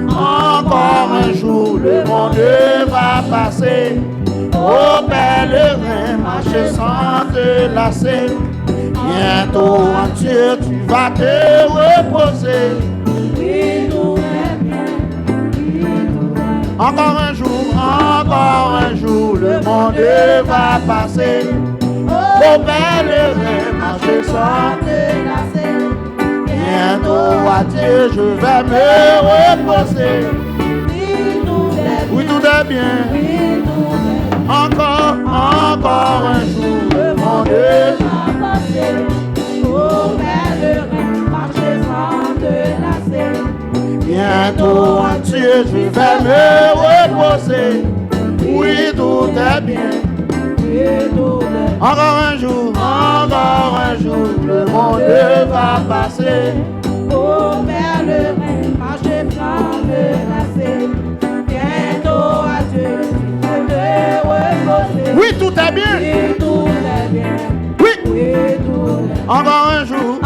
Encore un jour, le monde va passer. Ô pèlerin, marcher sans te lasser. Bientôt en Dieu, tu vas te reposer. Encore un jour, le monde va passer. Ô pèlerin, marcher sans te lasser. Bientôt à Dieu, je vais me reposer. Oui, tout est bien. Encore un jour, le monde va passer. Ô pèlerin, marcher sans te lasser. Bientôt en Dieu, je vais me reposer. Oui, tout est bien. Encore un jour, le monde va passer. Ô pèlerin, marcher sans te lasser. Bientôt à Dieu, je vais reposer. Oui, tout est bien. Oui, tout est bien. Oui. Oui, tout est bien. Encore un jour,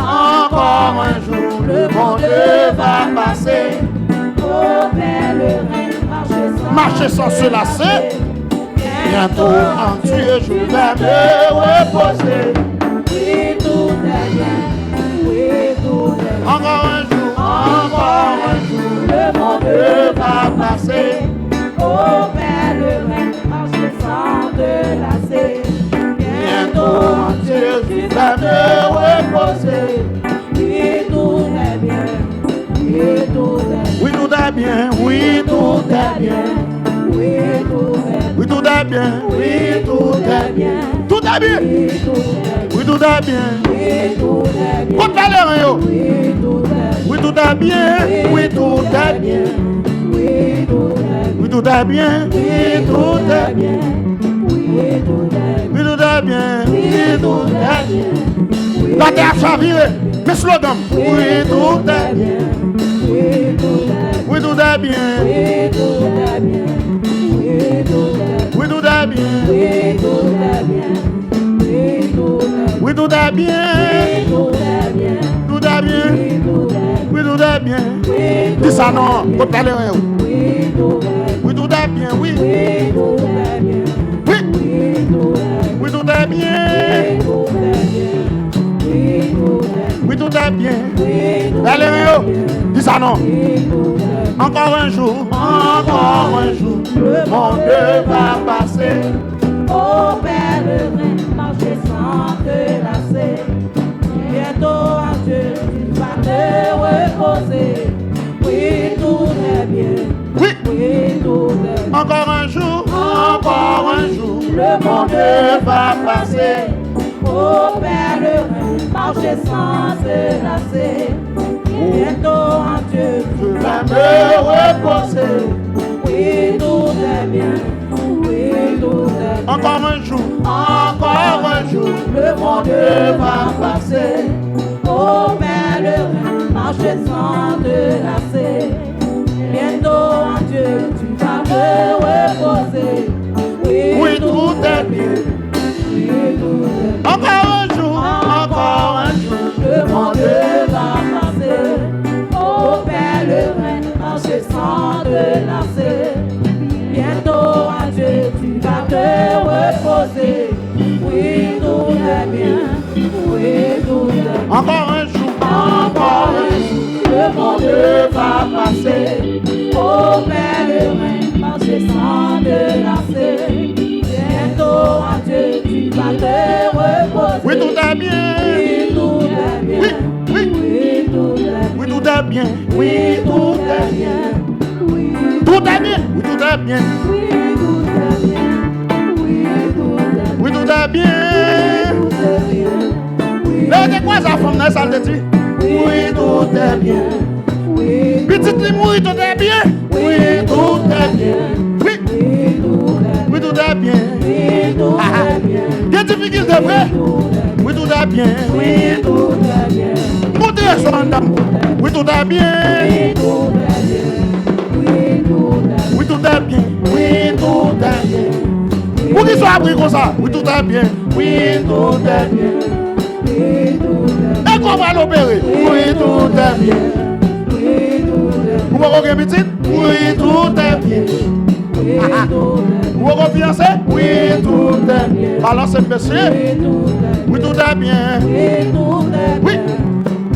le monde va passer. Ô pèlerin, Marcher sans se lasser. Bientôt en Dieu, je vais me reposer. Oui, tout est bien. Oui, tout est bien. Encore un jour, Le monde va passer. Ô pèlerin, marcher sans te lasser. Bientôt en Dieu, je vais me reposer. Oui, tout est bien. Oui, tout est bien. Oui, tout est bien. Oui, tout est bien. Oui, tout est bien. Oui, tout est bien. Oui, tout est bien. Tout est bien. Oui, tout est bien. Oui, tout est bien. Côte pèlerin, yo. Oui, tout est bien. Oui, tout est bien. Oui, tout est bien. Oui, tout est bien. Oui, tout est bien. Oui, tout est bien. Oui, tout est bien. Oui, tout est bien. Oui, tout est bien. La terre chavirée. Mes slogans. Oui, tout est bien. Oui, tout est bien. Oui, tout est bien. Oui, tout est bien. Oui, tout est bien. Oui, tout est bien. Oui, tout est bien. Oui, tout est bien. Oui, tout est bien. Tout est bien. Tout est bien. Oui, tout est bien. Dis ça non. Côte pèlerin, yo. Oui, tout est bien. Oui, tout est bien. Oui. Oui, tout est bien. Oui. Oui, tout est bien. Oui, tout est bien. Oui, tout est bien. Pèlerin, yo. Dis ça non. Encore un jour, le monde va passer. Ô pèlerin, marcher sans te lasser. Bientôt à Dieu, tu vas te reposer. Oui, tout est bien. Oui, Oui, tout est bien. encore un jour, le monde va passer. Ô pèlerin, marcher sans te lasser. Bientôt en Dieu, Je vais me reposer. oui, tout est bien. Oui, tout est bien. Encore un jour, Le monde va passer. Ô pèlerin, marcher sans te lasser. Bientôt en Dieu, tu vas te reposer. oui, tout est bien. Oui, tout est bien. Encore un jour, Le monde va passer. Ô pèlerin, marcher sans te lasser. Bientôt en Dieu, tu vas te reposer. Oui, tout est bien. Oui, tout est bien. encore un jour, Le monde va passer. Ô pèlerin, marcher sans te lasser. Bientôt en Dieu, tu vas te reposer. oui, tout est bien. Oui, tout est bien. Oui, oui, Oui, tout est bien. oui, tout est bien. Oui, tout est bien. Oui, Tout est bien. Oui, tout est bien. oui, tout est bien. Oui, tout est bien. Oui, tout est bien. Tout est bien. Oui, Là, de quoi ça femme, ça te dit? Oui, tout est bien. Oui, Petite li mourir, tout est bien. oui, tout est bien. Oui, Oui, tout est bien. oui, tout est bien. Oui, tout est bien. Quelle difficulté, vrai? Oui, tout est bien. Oui, tout est bien. Montez sur madame. Oui, tout est bien. Oui, tout est bien. Oui, tout est bien. Oui, tout est bien. Oui, tout est bien. Pour qui soit appris comme ça? Oui, tout est bien. Oui, tout est bien. Oui, tout est bien. Et qu'on va l'opérer? Oui, tout est bien. Oui, tout est bien. Vous avez une petite? Oui, tout est bien. Oui, tout est bien. Vous avez fiancé? Oui, tout est bien. Balancez, monsieur. Oui, tout est bien. Oui, tout est bien.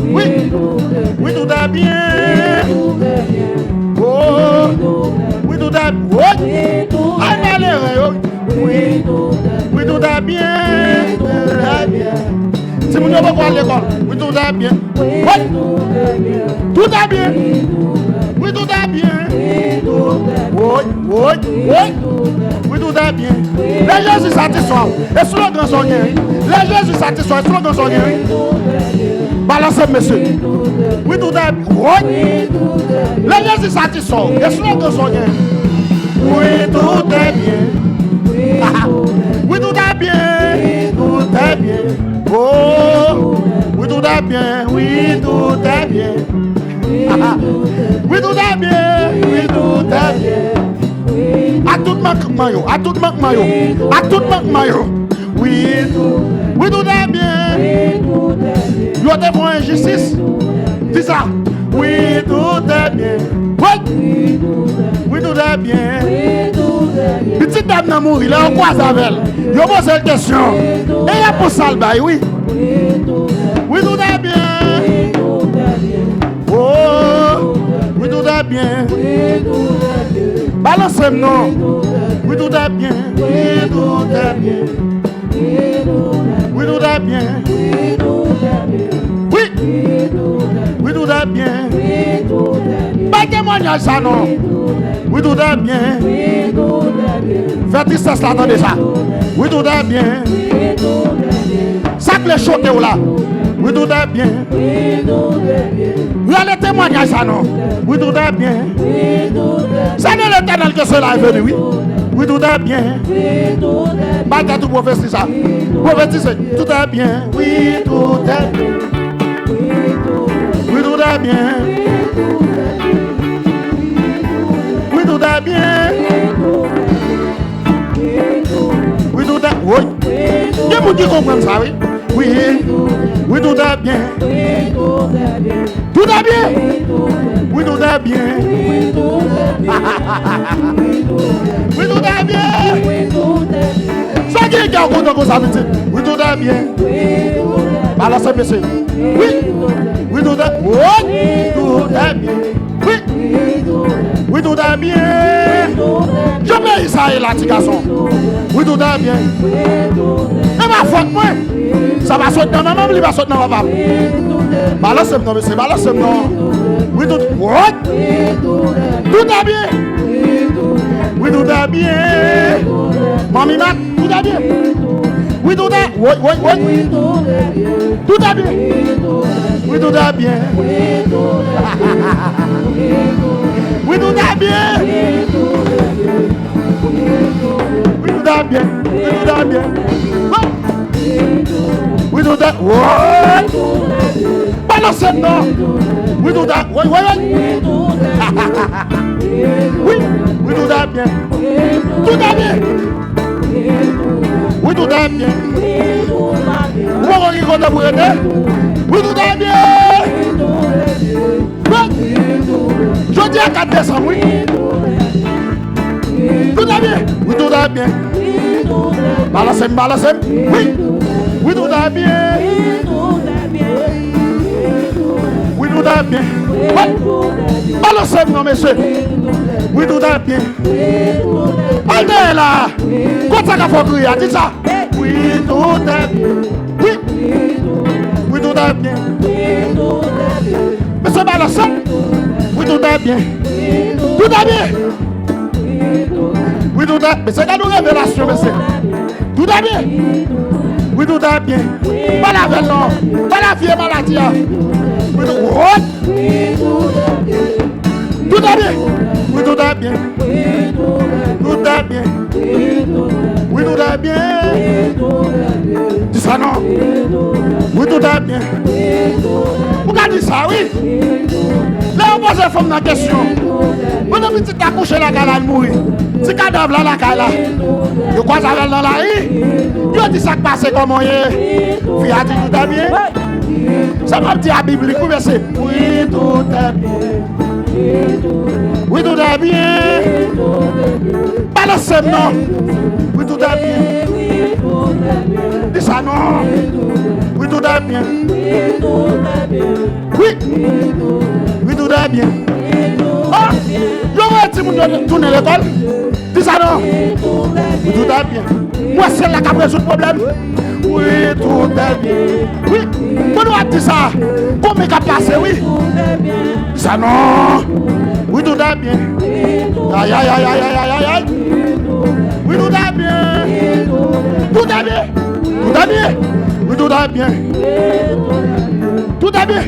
Oui, tout est bien. Oui, Oui, tout est bien. oui, tout est bien. Tout est bien. Oh, oui, tout est bien. Oui, Oui, tout ah, est bien. malheureux. Oui, tout est bien. Oui, tout est bien. Tout est bien. Si vous n'avez pas à l'école, oui, tout est bien. Oui, Oui, tout est bien. tout est bien. Oui, tout est bien. Oui, tout est bien. Oui, tout est bien. Oui, oui, oui. Oui, tout est bien. Les Jésus satisfont. Et slogan sont gagnés. Les Jésus satisfont. Et slogan sont gagnés. Balancez, monsieur. Oui, tout est bien. Oui. Les Jésus satisfont. Et slogan sont gagnés. Oui, tout est bien. Ah, oui, tout est bien. Tout est bien. Oh, oui, tout est bien. Oui, tout est bien. Ah, oui, tout est bien. Oui, tout est bien. À tout manquement, yo. À tout manquement, yo. À tout manquement, yo. Oui, oui, tout est bien. Yo te font injustice. Dis ça. Oui, tout est bien. Oui, oui, tout est bien. Petite dame n'a mouru, là, on croise avec elle. Yo pose une question. Et il y a pour ça le bail, oui. Oui, tout est bien. Oh, oui, tout est bien. Balancez non. Oui, tout est bien. Oui, tout est bien. Oui, tout est bien. Oui, oui, tout est bien. Pas témoignage ça non. Oui, tout est bien. Faites tristesse là, attendez ça. Oui, tout est bien. Sac les chotés là. Oui, tout est bien. Oui, les témoignages ça non. Oui, tout est bien. C'est de l'Éternel que cela est venu, oui. Oui, tout est bien. Bata tout prophétie ça. Prophétise, tout est bien. Oui, tout est bien. Oui, tout est bien. Oui, tout est bien. Oui, tout est bien. Oui. Il y a des gens qui comprennent ça, oui. Oui, oui, tout est bien. Tout est bien. Oui, tout est bien. Oui, tout est bien. Ça qui est content comme ça, oui, tout est bien. Balancez, monsieur. Oui, oui, tout est bien. Oui, tout est bien. Oui, oui, tout est bien. Je mets ça et là, petit garçon. Oui, tout est bien. Et ma faute, moi. Ça va sauter dans ma maman, il va sauter dans ma papa. Balancez, non, monsieur, balancez, non. Oui, tout est bien. Tout est bien. Oui, tout est bien. Mamie Mac, tout est bien. Oui, tout est bien. Oui, oui, oui. Tout est bien. Oui, tout est bien. Oui, tout est bien. Oui, tout est bien. Oui, tout est bien. Oui, tout est bien. Balancez, non. Oui, tout est bien. Oui, oui, oui. Oui, oui, tout est bien. Tout est bien. Oui, tout est bien. Vous m'avez dit qu'on pour aider? Oui, tout est bien. Je dis à 4 décembre, oui. Tout est bien. Oui, tout est bien. Balancez, balancez. Oui. Oui, tout est bien. Oui, tout est bien. Oui. Balancez, non, monsieur. Oui, tout est bien. Allez là. Quand ça faut crier, dis ça. Oui, tout est bien. Oui. Oui, tout est bien. Monsieur Balancez. Oui, tout est bien. Tout est bien. Oui, tout est bien. Mais c'est une révélation, monsieur. Tout est bien. Oui, tout est bien. Pas la veille, non. Pas la fille maladie. Oui, tout est bien. Tout est bien. Oui, tout est bien. Tout est bien. Oui, tout est bien. Dis ça non. Oui, tout est bien. Pourquoi dis ça, oui? Là, on pose la femme dans la question. Vous avez dit que tu as couché la gala de mourir. Si cadavre là, la gala. Vous croisez avec dans la rue. Vous dit ça qui passe comment il est. Puis a dit tout est bien. Ça m'a dit la Bible, vous verset. Oui, tout est bien. Oui, tout est bien. Pas le seul, non. Oui, tout est bien. Dis ça, non. Oui, tout est bien. Oui. Oui, tout est bien. Ah, yo, tu me tourner l'école. Dis ça, non. Oui, tout est bien. Moi, c'est là qui a résout le problème. Oui, tout est bien. Oui. Moi, nous avons dit ça. Combien qui a passé, oui. Dis ça, non. Oui, tout est bien. Aïe, aïe, aïe, aïe, aïe, aïe. Oui, tout est bien. Tout est bien. Tout est bien. Oui, tout est bien. Tout est bien.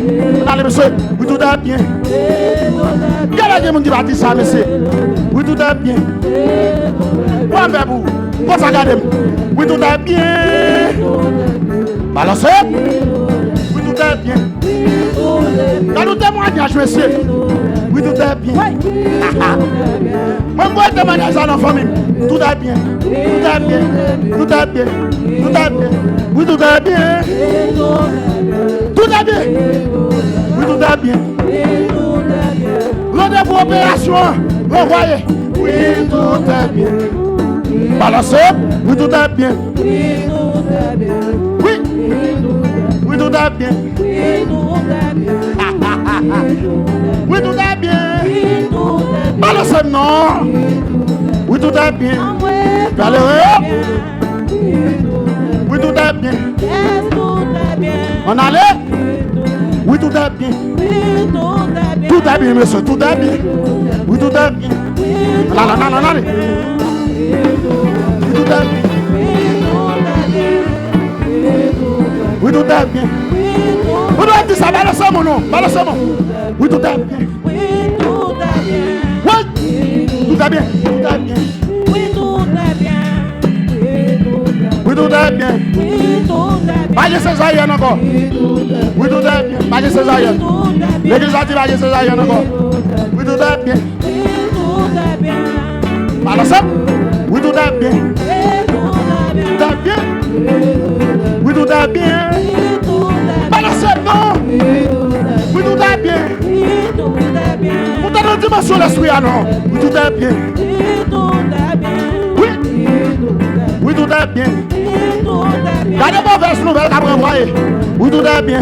Allez, monsieur. Oui, tout est bien. Il y a des gens qui vont dire ça, monsieur. Oui, tout est bien. Moi, je vais vous. Comment ça regarde? Oui, tout est bien. Balancez. Oui, tout est bien. Quand nous témoignons, monsieur. Oui, tout est bien. Moi, je témoigne ça dans la famille. Tout est bien. Tout est bien. Tout est bien. Tout est bien. Oui, tout est bien. Tout est bien. Oui, tout est bien. Rendez-vous opération. Renvoyez. Oui, tout est bien. Balancez. Oui, tout est bien. Oui. Oui, tout est bien. Oui, tout est bien. Balancez, non. Oui, tout est bien. Allez, oui, tout est bien. On allait? Oui, tout est bien. Tout est bien, monsieur. Tout est bien. Oui, tout est bien. Non, non, non, non. Oui, tout est bien. Oui, tout est bien. Vous doit dire ça, balancez mon nom. Balancez mon. Oui, tout est bien. Oui, tout est bien. Oui, tout est bien. Tout est bien. Oui, tout est bien. Magie césarienne encore. Oui, tout est bien. Magie césarienne. L'église a dit magie césarienne encore. Oui, tout est bien. Balancez. Oui, tout est bien. Tout est bien. Oui, tout est bien. Balancez, non. Oui, tout est bien. Vous t'avez une dimension l'esprit, non. Oui, tout est bien. Oui. Oui, tout est bien. Gardez mauvaise nouvelle qu'à renvoyer. Oui, tout est bien.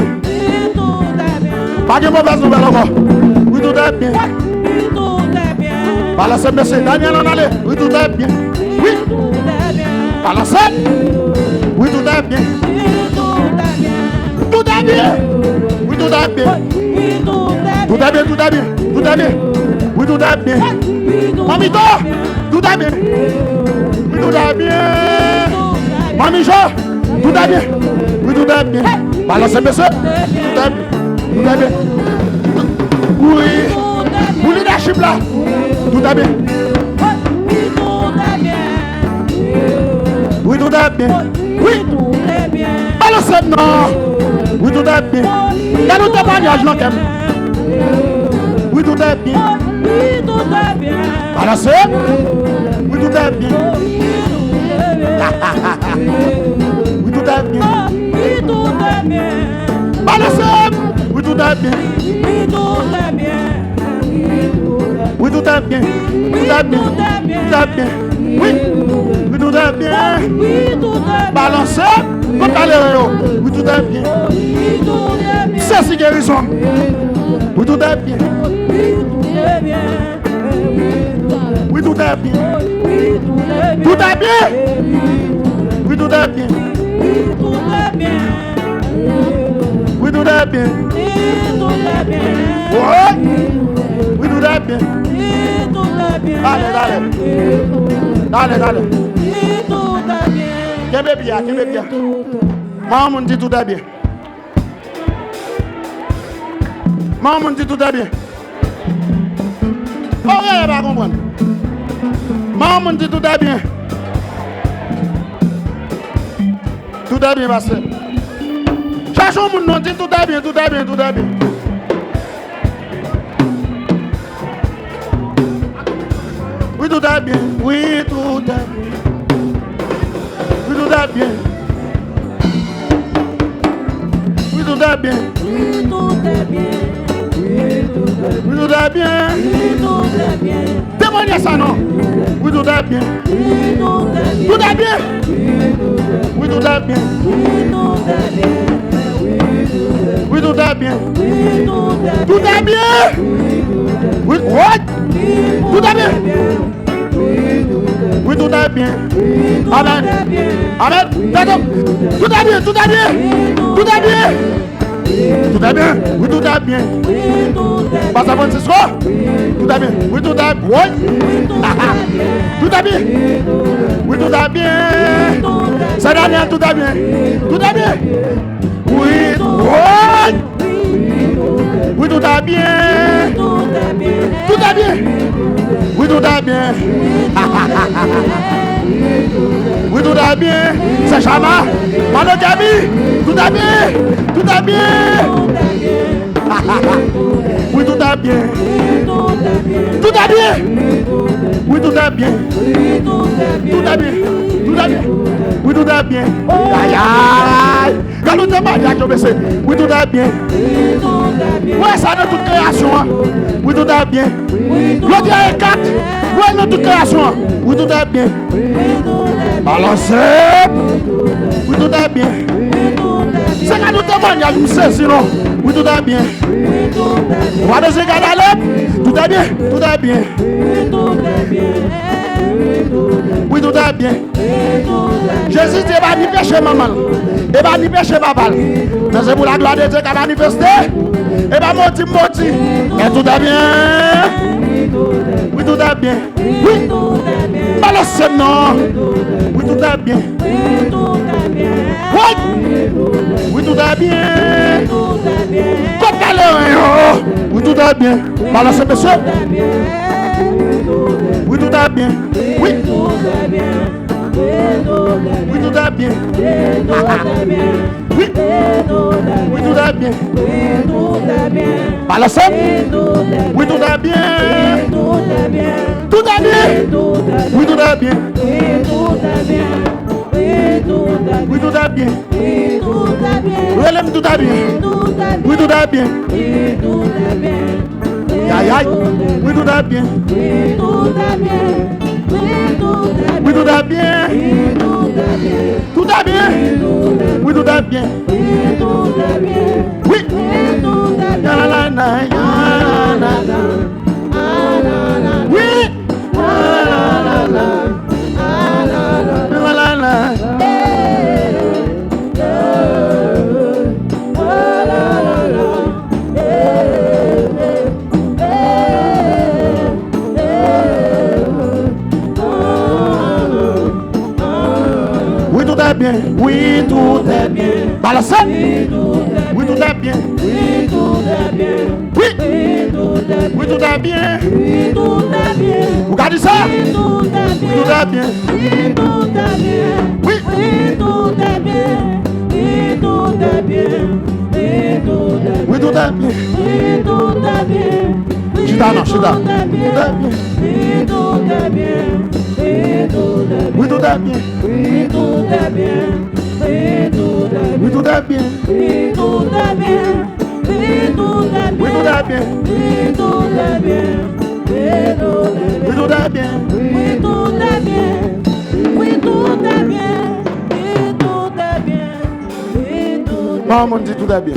Pas de mauvaise nouvelle encore. Oui, tout est bien. Balancez, monsieur. Daniel, on allait. Oui, tout est bien. Oui. Balancez. Oui, tout est bien. Tout est bien. Oui, tout est bien. Tout est bien, tout est bien. Tout est bien. Oui, tout est bien. Mamito, tout est bien. Oui, tout est bien. Mamie Jo, tout est bien. Oui, tout est bien. Balancez, monsieur. Tout est bien. Tout est bien. Oui. Vous leadership là. Tout est bien. Oui, tout est bien. Oui. Balancez, non. Oui, tout est bien. Il y a notre témoignage, non, Kem. Oui, tout est bien. Balancez. Oui, tout est bien. Oui, tout est bien. Balancez. Oui, tout est bien. Oui, tout est bien. Tout est bien. Tout est bien. Oui. Oui, tout est bien. Balancez. Oui, tout est bien. C'est si guérison. Oui, tout est bien. Oui, tout est bien. Tout est bien. Oui, tout est bien. Oui, tout est bien. Oui, tout est bien. Allez. Allez. Qu'est-ce bien. Maman dit tout est bien. Maman dit tout est bien. Oh, elle va comprendre. Maman dit tout est bien. Tout est bien, pasteur. Cherchons mon nom, dit tout est bien, tout est bien, tout est bien. Oui, tout est bien. Oui, tout est bien. Oui, tout est bien. Oui, tout est bien. Oui, tout est bien. Oui, tout est bien. Oui, tout est bien. Témoignez ça, non? Oui, tout est bien. Oui, tout est bien. Tout est bien. Oui, tout est bien. Oui, tout est bien. Oui, tout est bien. Oui, tout est bien. Tout est bien. Oui, what? Tout est bien. Oui, tout est bien. Amen. Amen. D'accord. Tout est bien. Tout est bien. Tout est bien. Tout est bien. Oui, tout est bien. Pas San Francisco. Tout est bien. Oui, tout est bien. What? Tout est bien. Oui, tout est bien. C'est Daniel, tout est bien. Tout est bien. Oui, what? Oui, tout est bien. Tout est bien. Oui, tout est bien. Oui, tout est bien. C'est Chama. Monogamy. Tout est bien. Tout est bien. Oui, tout est bien. Tout est bien. Oui, tout est bien. Tout est bien. Tout est bien. Oui, tout est bien. Aïe, aïe. Quand nous te marions, oui, tout est bien. Oui, ça dans toute création. Oui, tout est bien. Le Dieu est 4. Oui, dans toute création. Oui, tout est bien. Balancez. Oui, tout est bien. C'est quand nous te marions, nous saisissons. Oui, tout est bien. On va nous égaler. Tout est bien. Tout est bien. Oui, tout est bien. Jésus dit, va ni pécher maman. Et va ni pécher papa. Mais c'est pour la gloire de Dieu qui a manifesté. Et va moti. Et tout est bien. Oui, tout est bien. Oui. Balancez non. Oui, tout est bien. Oui. Oui, tout est bien. Côté le oui, tout est bien. Balancez monsieur. Oui, tout est bien. Oui. Oui, tout est bien. Oui. Oui, tout est bien. Balancez. Oui, tout est bien. Tout est bien. Oui, tout est bien. Oui, tout est bien. Relève tout est bien. Oui, tout est bien. Aïe, aïe. Oui, tout est bien. Oui, tout est bien. Tout est bien. Oui, tout est bien. Oui. La la la la la la. Oui. La la la la. La la la. Bien. Oui, tout est bien. Balancez. Oui, tout est bien. Oui, tout est bien. Oui. Oui, tout est bien. Oui, tout est bien. Vous regardez ça? Oui, tout est bien. Oui, tout est bien. Oui. Oui, tout est bien. Oui, tout est bien. Oui, tout est bien. Oui, tout est bien. Chita, non, chita. Oui, tout est bien. Oui, tout est bien. Oui, tout est bien. Oui, tout est bien. Oui, tout est bien. Oui, tout est bien. Oui, tout est bien. Oui, tout est bien. Oui, tout est bien. Oui, tout est bien. Oui, tout est bien. Oui, tout est bien. Oui, tout est bien. Maman dit tout est bien.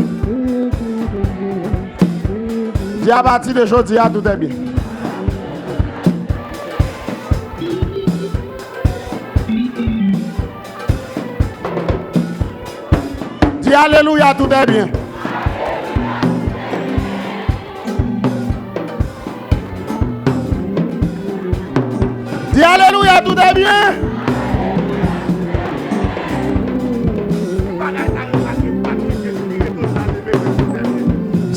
Dis à partir de aujourd'hui, tout est bien. Dis alléluia, tout est bien. Dis alléluia, tout est bien.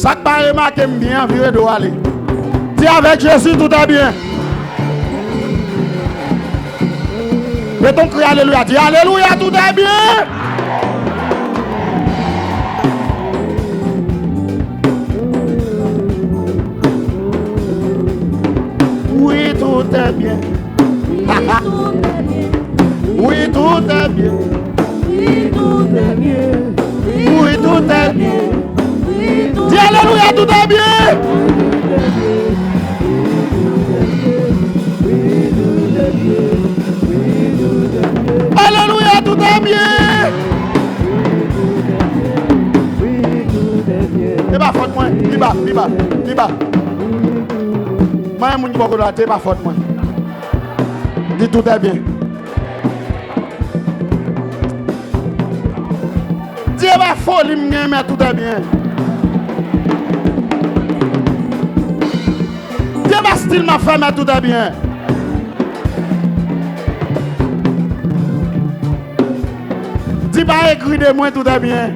Ça te paraît remarqué bien, viré de aller. Dis avec Jésus, tout est bien. Mais ton cri alléluia, dis alléluia, tout est bien. Oui, tout est bien. Oui, tout est bien. Oui, tout est bien. Oui, tout est bien. Dis alléluia, tout est bien. Alléluia, tout est bien. C'est pas faute moi. Liba. Moi, je ne sais pas c'est pas faute moi. Dis tout est bien. Dis pas folie, mais tout est bien. Dis pas style ma femme, mais tout est bien. Dis pas écrit de moi, tout est bien.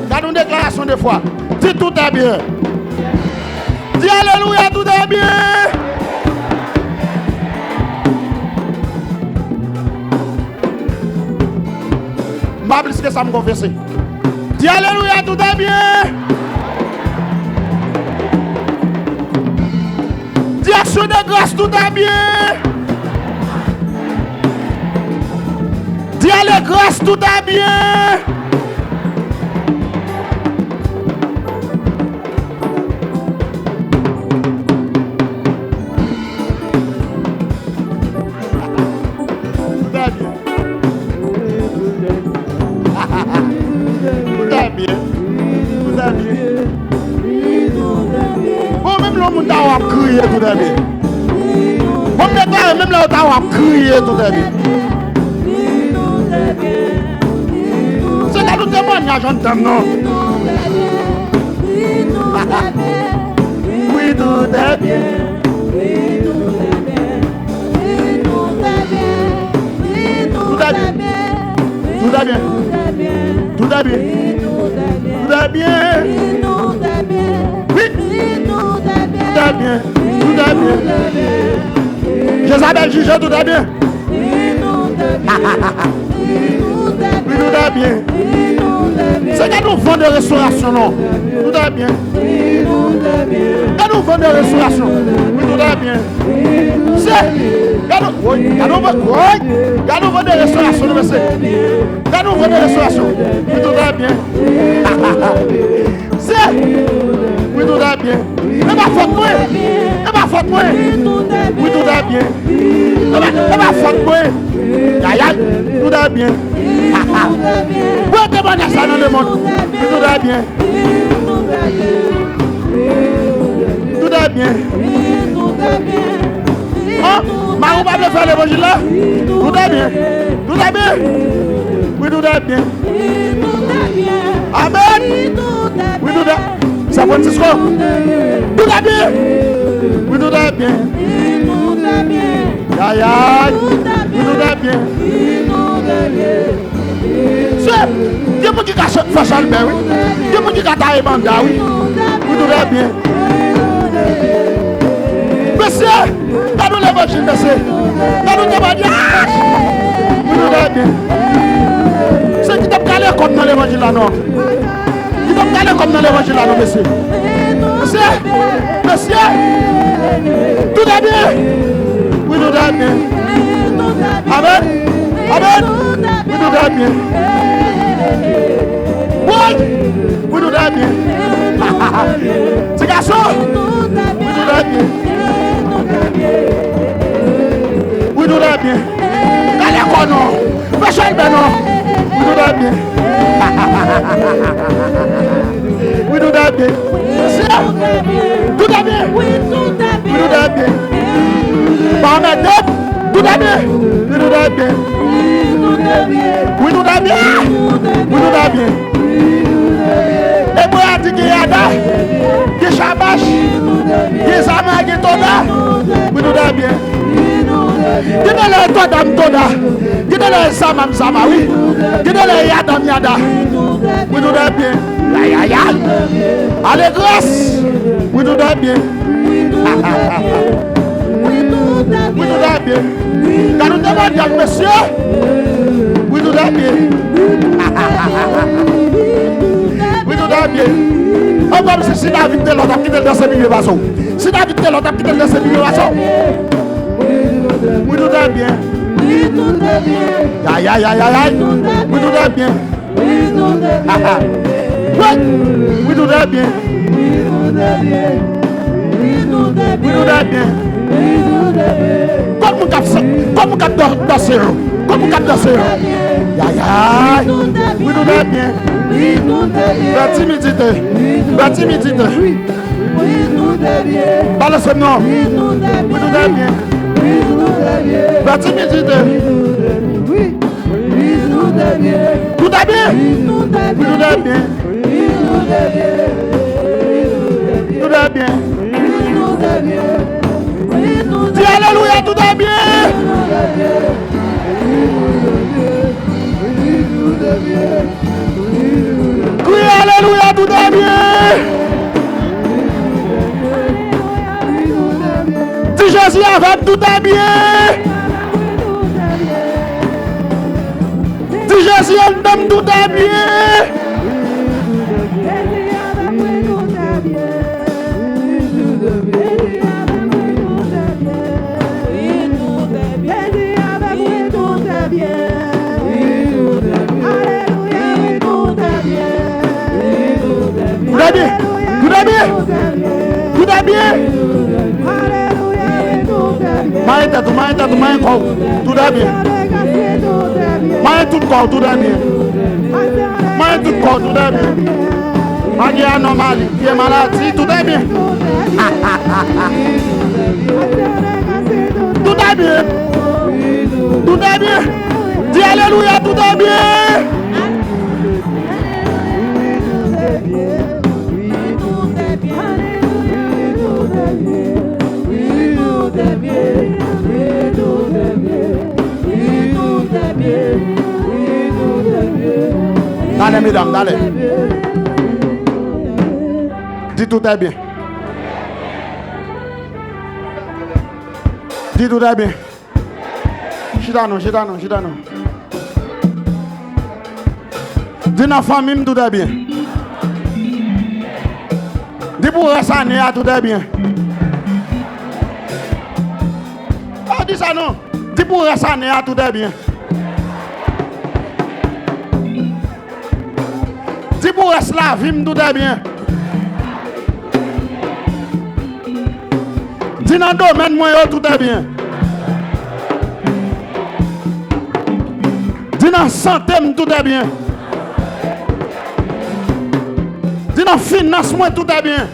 Dans une déclaration de foi, dis tout est bien. Dis alléluia, tout est bien. Pas plus que ça me confesse. Dis alléluia, tout est bien. Dis action de grâce, tout est bien. Dis allez grâce, tout est bien. Crier tout est bien. Même là où tu as crié tout est bien. C'est dans le témoignage, j'entends non. Oui, tout est bien. Tout est bien. Tout est bien. Tout est bien. Tout est bien. Oui. Tout est bien. Tout est bien. Jézabel juge, tout est bien. Oui, tout est bien. C'est qu'elle nous vend de restauration, non? Tout est bien. Elle nous vend de restauration. Oui, tout est bien. C'est. Elle nous vend de restauration, monsieur. Elle nous vend de restauration. Oui, tout est bien. C'est. Oui, tout est bien. Elle m'a faute moi. Elle m'a faute moi. Oui, tout est bien. Elle m'a faute moi. Yaya, tout est bien. Oui, témoignage ça dans le monde. Oui, tout est bien. Tout est bien. Oh, Marou va me faire l'évangile là. Tout est bien. Tout est bien. Oui, tout est bien. Amen. Oui, tout est bien. San Francisco. Tout est bien. Oui, tout est bien. Aïe, aïe. Oui, tout est bien. C'est. Dieu me dit qu'à faire ça le bien, oui. Dieu me dit qu'à tailler manda, oui. Oui, tout est bien. Monsieur, donne-nous l'évangile, monsieur. Donne-nous témoignage. Oui, tout est bien. C'est qui t'a calé comme dans l'évangile là, non? Qui t'a calé comme dans l'évangile là, non, monsieur? Monsieur, monsieur, tout est bien. Oui, tout est bien. Amen. Amen. Oui, tout est bien. Oui, oui, tout est bien. C'est garçon. Oui, tout est bien. Oui, tout est bien. Allez, quoi, non? Fais-le, ben non. Oui, tout est bien. Oui, tout est bien. Tout est bien. Oui, tout est bien. Par mes têtes, tout est bien. Oui, tout est bien. Oui, tout est bien. Oui, tout est bien. Et pour la tique yada, qui chabache, qui sama, qui toda, oui, tout est bien. Qui ne le toda, toda, qui ne les Samam Sama, oui. Qui les Yadam Yada. Oui, tout est bien. Aïe, aïe, aïe. Allez, grâce. Oui, tout est bien. Oui, tout est bien. Quand nous demandons, monsieur. Oui, tout est bien. Oui, tout est bien. Oh, comme si David était l'autre, qui était dans ce milieu vaso. Si David était l'autre, qui était dans ce milieu vaso. Oui, tout est bien. Oui, tout est bien. Aïe, aïe, aïe, aïe. Oui, tout est bien. Oui, tout est bien. Oui, tout est bien. Oui, tout est bien. Oui, tout est bien. Oui, tout est bien. Oui, tout est bien. Comme vous cap danser. Comme vous cap danser. Aïe, aïe. Oui, tout est bien. Oui, tout est bien. La timidité. La timidité. Oui, tout est bien. Balancez-moi. Oui, tout est bien. Oui, tout est bien. Oui, tout est bien. La timidité. Oui, tout est bien. Tout est bien. Oui, tout est Oui, tout est bien. Oui, tout est bien. Tout est bien. Oui, tout est bien. Oui, tout Dis alléluia, tout est bien. Crie alléluia, tout est bien. Dis Jésus avec, tout est bien. Dis Jésus en tout est bien. Tout est bien. Tout est bien. Tout est bien. Maïe corps, tout est bien. Maïe tout corps, tout est bien. Maïe tout corps, tout est bien. Maïe anormal, qui est maladie, tout est bien. Tout est bien. Tout est bien. Dis alléluia, tout est bien. Allez, mesdames, allez. Dis tout est bien. Dis tout est bien. Chitano. Dis dans la famille, tout est bien. Dis pour ça, tout est bien. Oh, dis ça non. Dis pour ça, tout est bien. Dis pour la vie, tout est bien. Dis dans le domaine, moi, tout est bien. Dis dans la santé, tout est bien. Dis dans la finance, moi, tout est bien.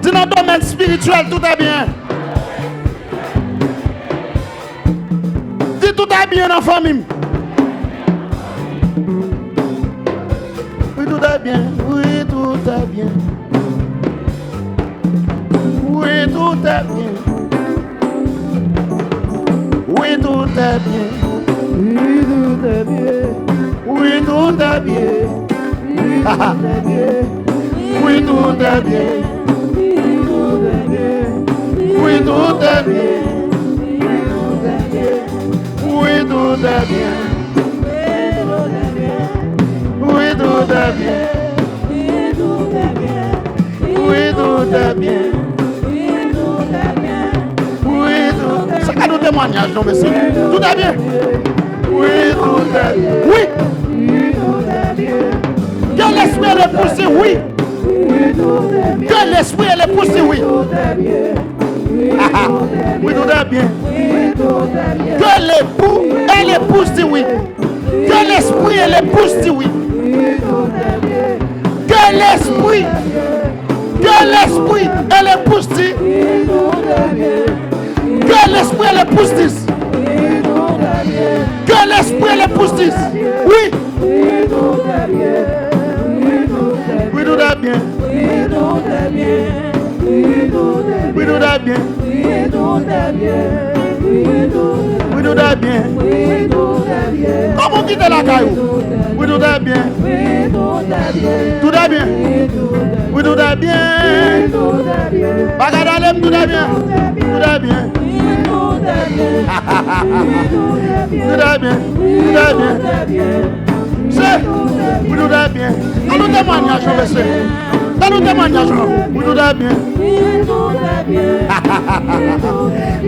Dis dans le domaine spirituel, tout est bien. Dis tout est bien dans la famille. Oui, tout est bien. Oui, tout est bien. Oui, tout est bien. Oui, tout est bien. Oui, tout est bien. Oui, tout est bien. Oui, tout est bien. Oui, tout est bien. Oui, tout est bien. Oui, tout est bien. Oui, tout. C'est qu'à nos témoignages, non, monsieur. Tout est bien. Oui, tout est bien. Oui. Que l'esprit le pousse, oui. Que l'esprit le pousse, oui. Oui, tout est bien. Que l'époux et l'épouse dit oui. Que l'esprit et l'épouse dit oui. Que l'esprit et l'épouse dit. Que l'esprit et l'épouse disent. Que l'esprit et l'épouse disent. Oui. Oui, tout est bien. Oui, tout est bien. Oui, tout est bien. Comment quitter la caillou? Oui, tout est bien. Tout est bien. Oui, tout est bien. Bagadalem, tout est bien. Tout est bien. Tout est bien. Tout est bien. C'est. Oui, tout est bien. Dans nos témoignages, on le sait. Dans nos témoignages, oui, tout est bien. Oui,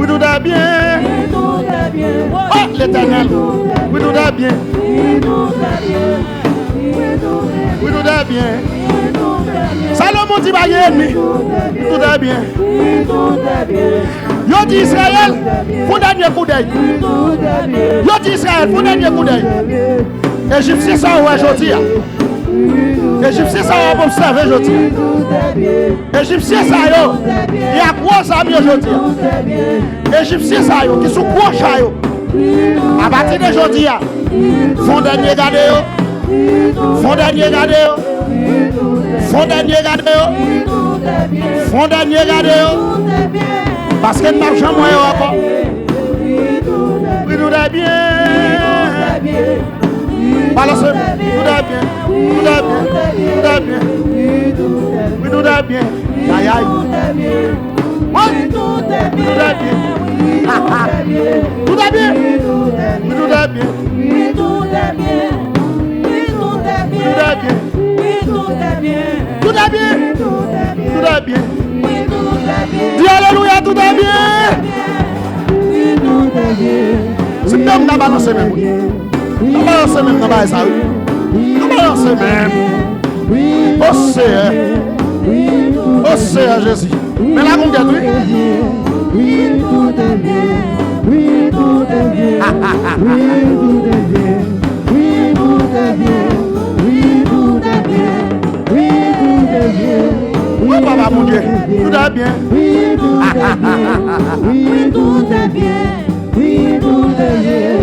tout est bien. Oh, l'Éternel. Oui, tout est bien. Oui, tout est bien. Salomon dit bah ennemi. Tout est bien. Yo dit Israël, faut dernier coup d'œil. Yo dit Israël, faut dernier coup d'œil. Égyptien ça ouais aujourd'hui. Égyptien ça va observer aujourd'hui. Égyptien ça yo, il y a gros amis aujourd'hui. Égyptien ça yo qui sont gros chat yo. À partir d'aujourd'hui, font dernier garder yo. Font dernier garder yo. Font dernier garder yo. Font dernier garder yo. Parce que nous n'avons jamais encore. Oui, nous est bien. Balance, tout est bien. Tout est bien. Tout est bien. Oui, tout est bien. Aïe, aïe. Oui, tout est bien. Tout est bien. Oui, tout est bien. Tout est bien. Tout est bien. Tout est bien. Dis alléluia, tout est bien. C'est même dans balance même. Nous balançons même dans balance. Nous balançons même. Oh Seigneur. Oh Seigneur Jésus. Mais la conquête, oui. Oui, tout est bien. Oui, tout est bien. Oui, tout est bien. Oui, tout est bien. Oui, tout est bien. Oui, tout est bien. Oh papa mon Dieu, tout est bien. Oui, tout est bien. Oui, tout est bien. Oui, tout est bien.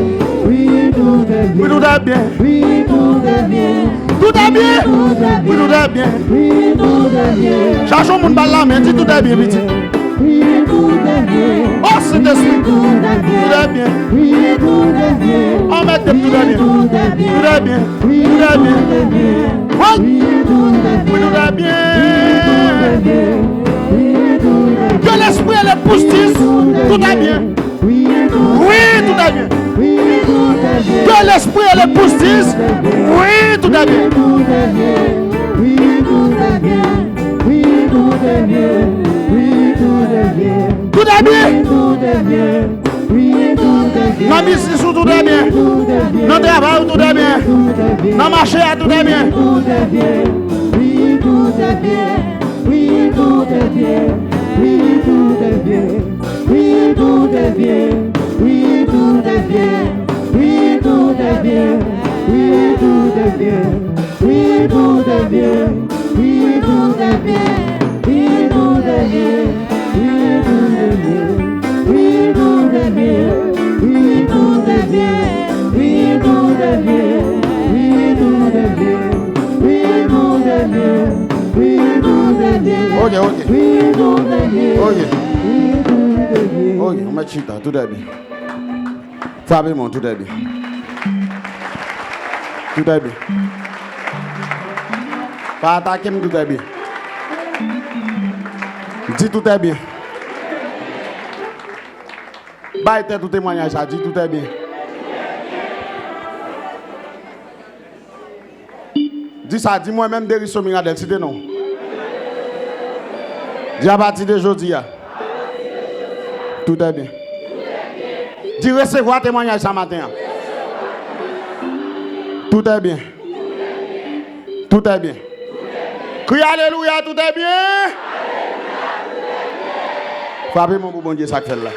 Oui, tout est bien. Oui, tout est bien. Oui, tout est bien. Tout est bien. Oui, tout est bien. Oui, tout est bien. Cherchons mon balle mais dis tout est bien, petit. Oui, tout est bien. Oh, c'est de suite. Tout est bien. Oui, tout est bien. Oh, mec, tout est bien. Tout est bien. Oui, tout est bien. Oui, tout est bien. Que l'esprit et le pousse-tisse, tout est bien. Oui, tout est bien. Que l'esprit et le pousse-tisse, oui, tout est bien. Oui, tout est bien. Oui, tout est bien. Oui, tout est bien. Tout est bien. Tout est bien. Oui, tout est bien. Dans business, tout est bien. Dans le travail, tout est bien. Dans le marché, tout est bien. Tout est bien. Oui, tout est bien. Oui, tout est bien. Oui, tout est bien. Oui, tout est bien. Oui, tout est bien. Oui, tout est bien. Oui, tout est bien. Oui, tout est bien. Oui, tout est bien. Oui, tout est bien. Oui, tout est bien. Oui, tout est bien. Oui, tout est bien. Oui, tout est bien. Oui, tout est bien. Oui, tout est bien. Oui, tout est bien. Ok. Ok, on met chita, tout est bien. Fabien, tout est bien. Tout est bien. Pas attaquer, tout est bien. Dis tout est bien. Bah, tout témoignage, ça dit tout est bien. Dis ça, dis moi-même Deriso Miradel, c'était non. Dis à partir d'aujourd'hui, tout est bien. Dis recevoir témoignage ce matin. Tout est bien. Tout est bien. Crie alléluia, tout est bien. Frappez mon bon Dieu, ça fait là.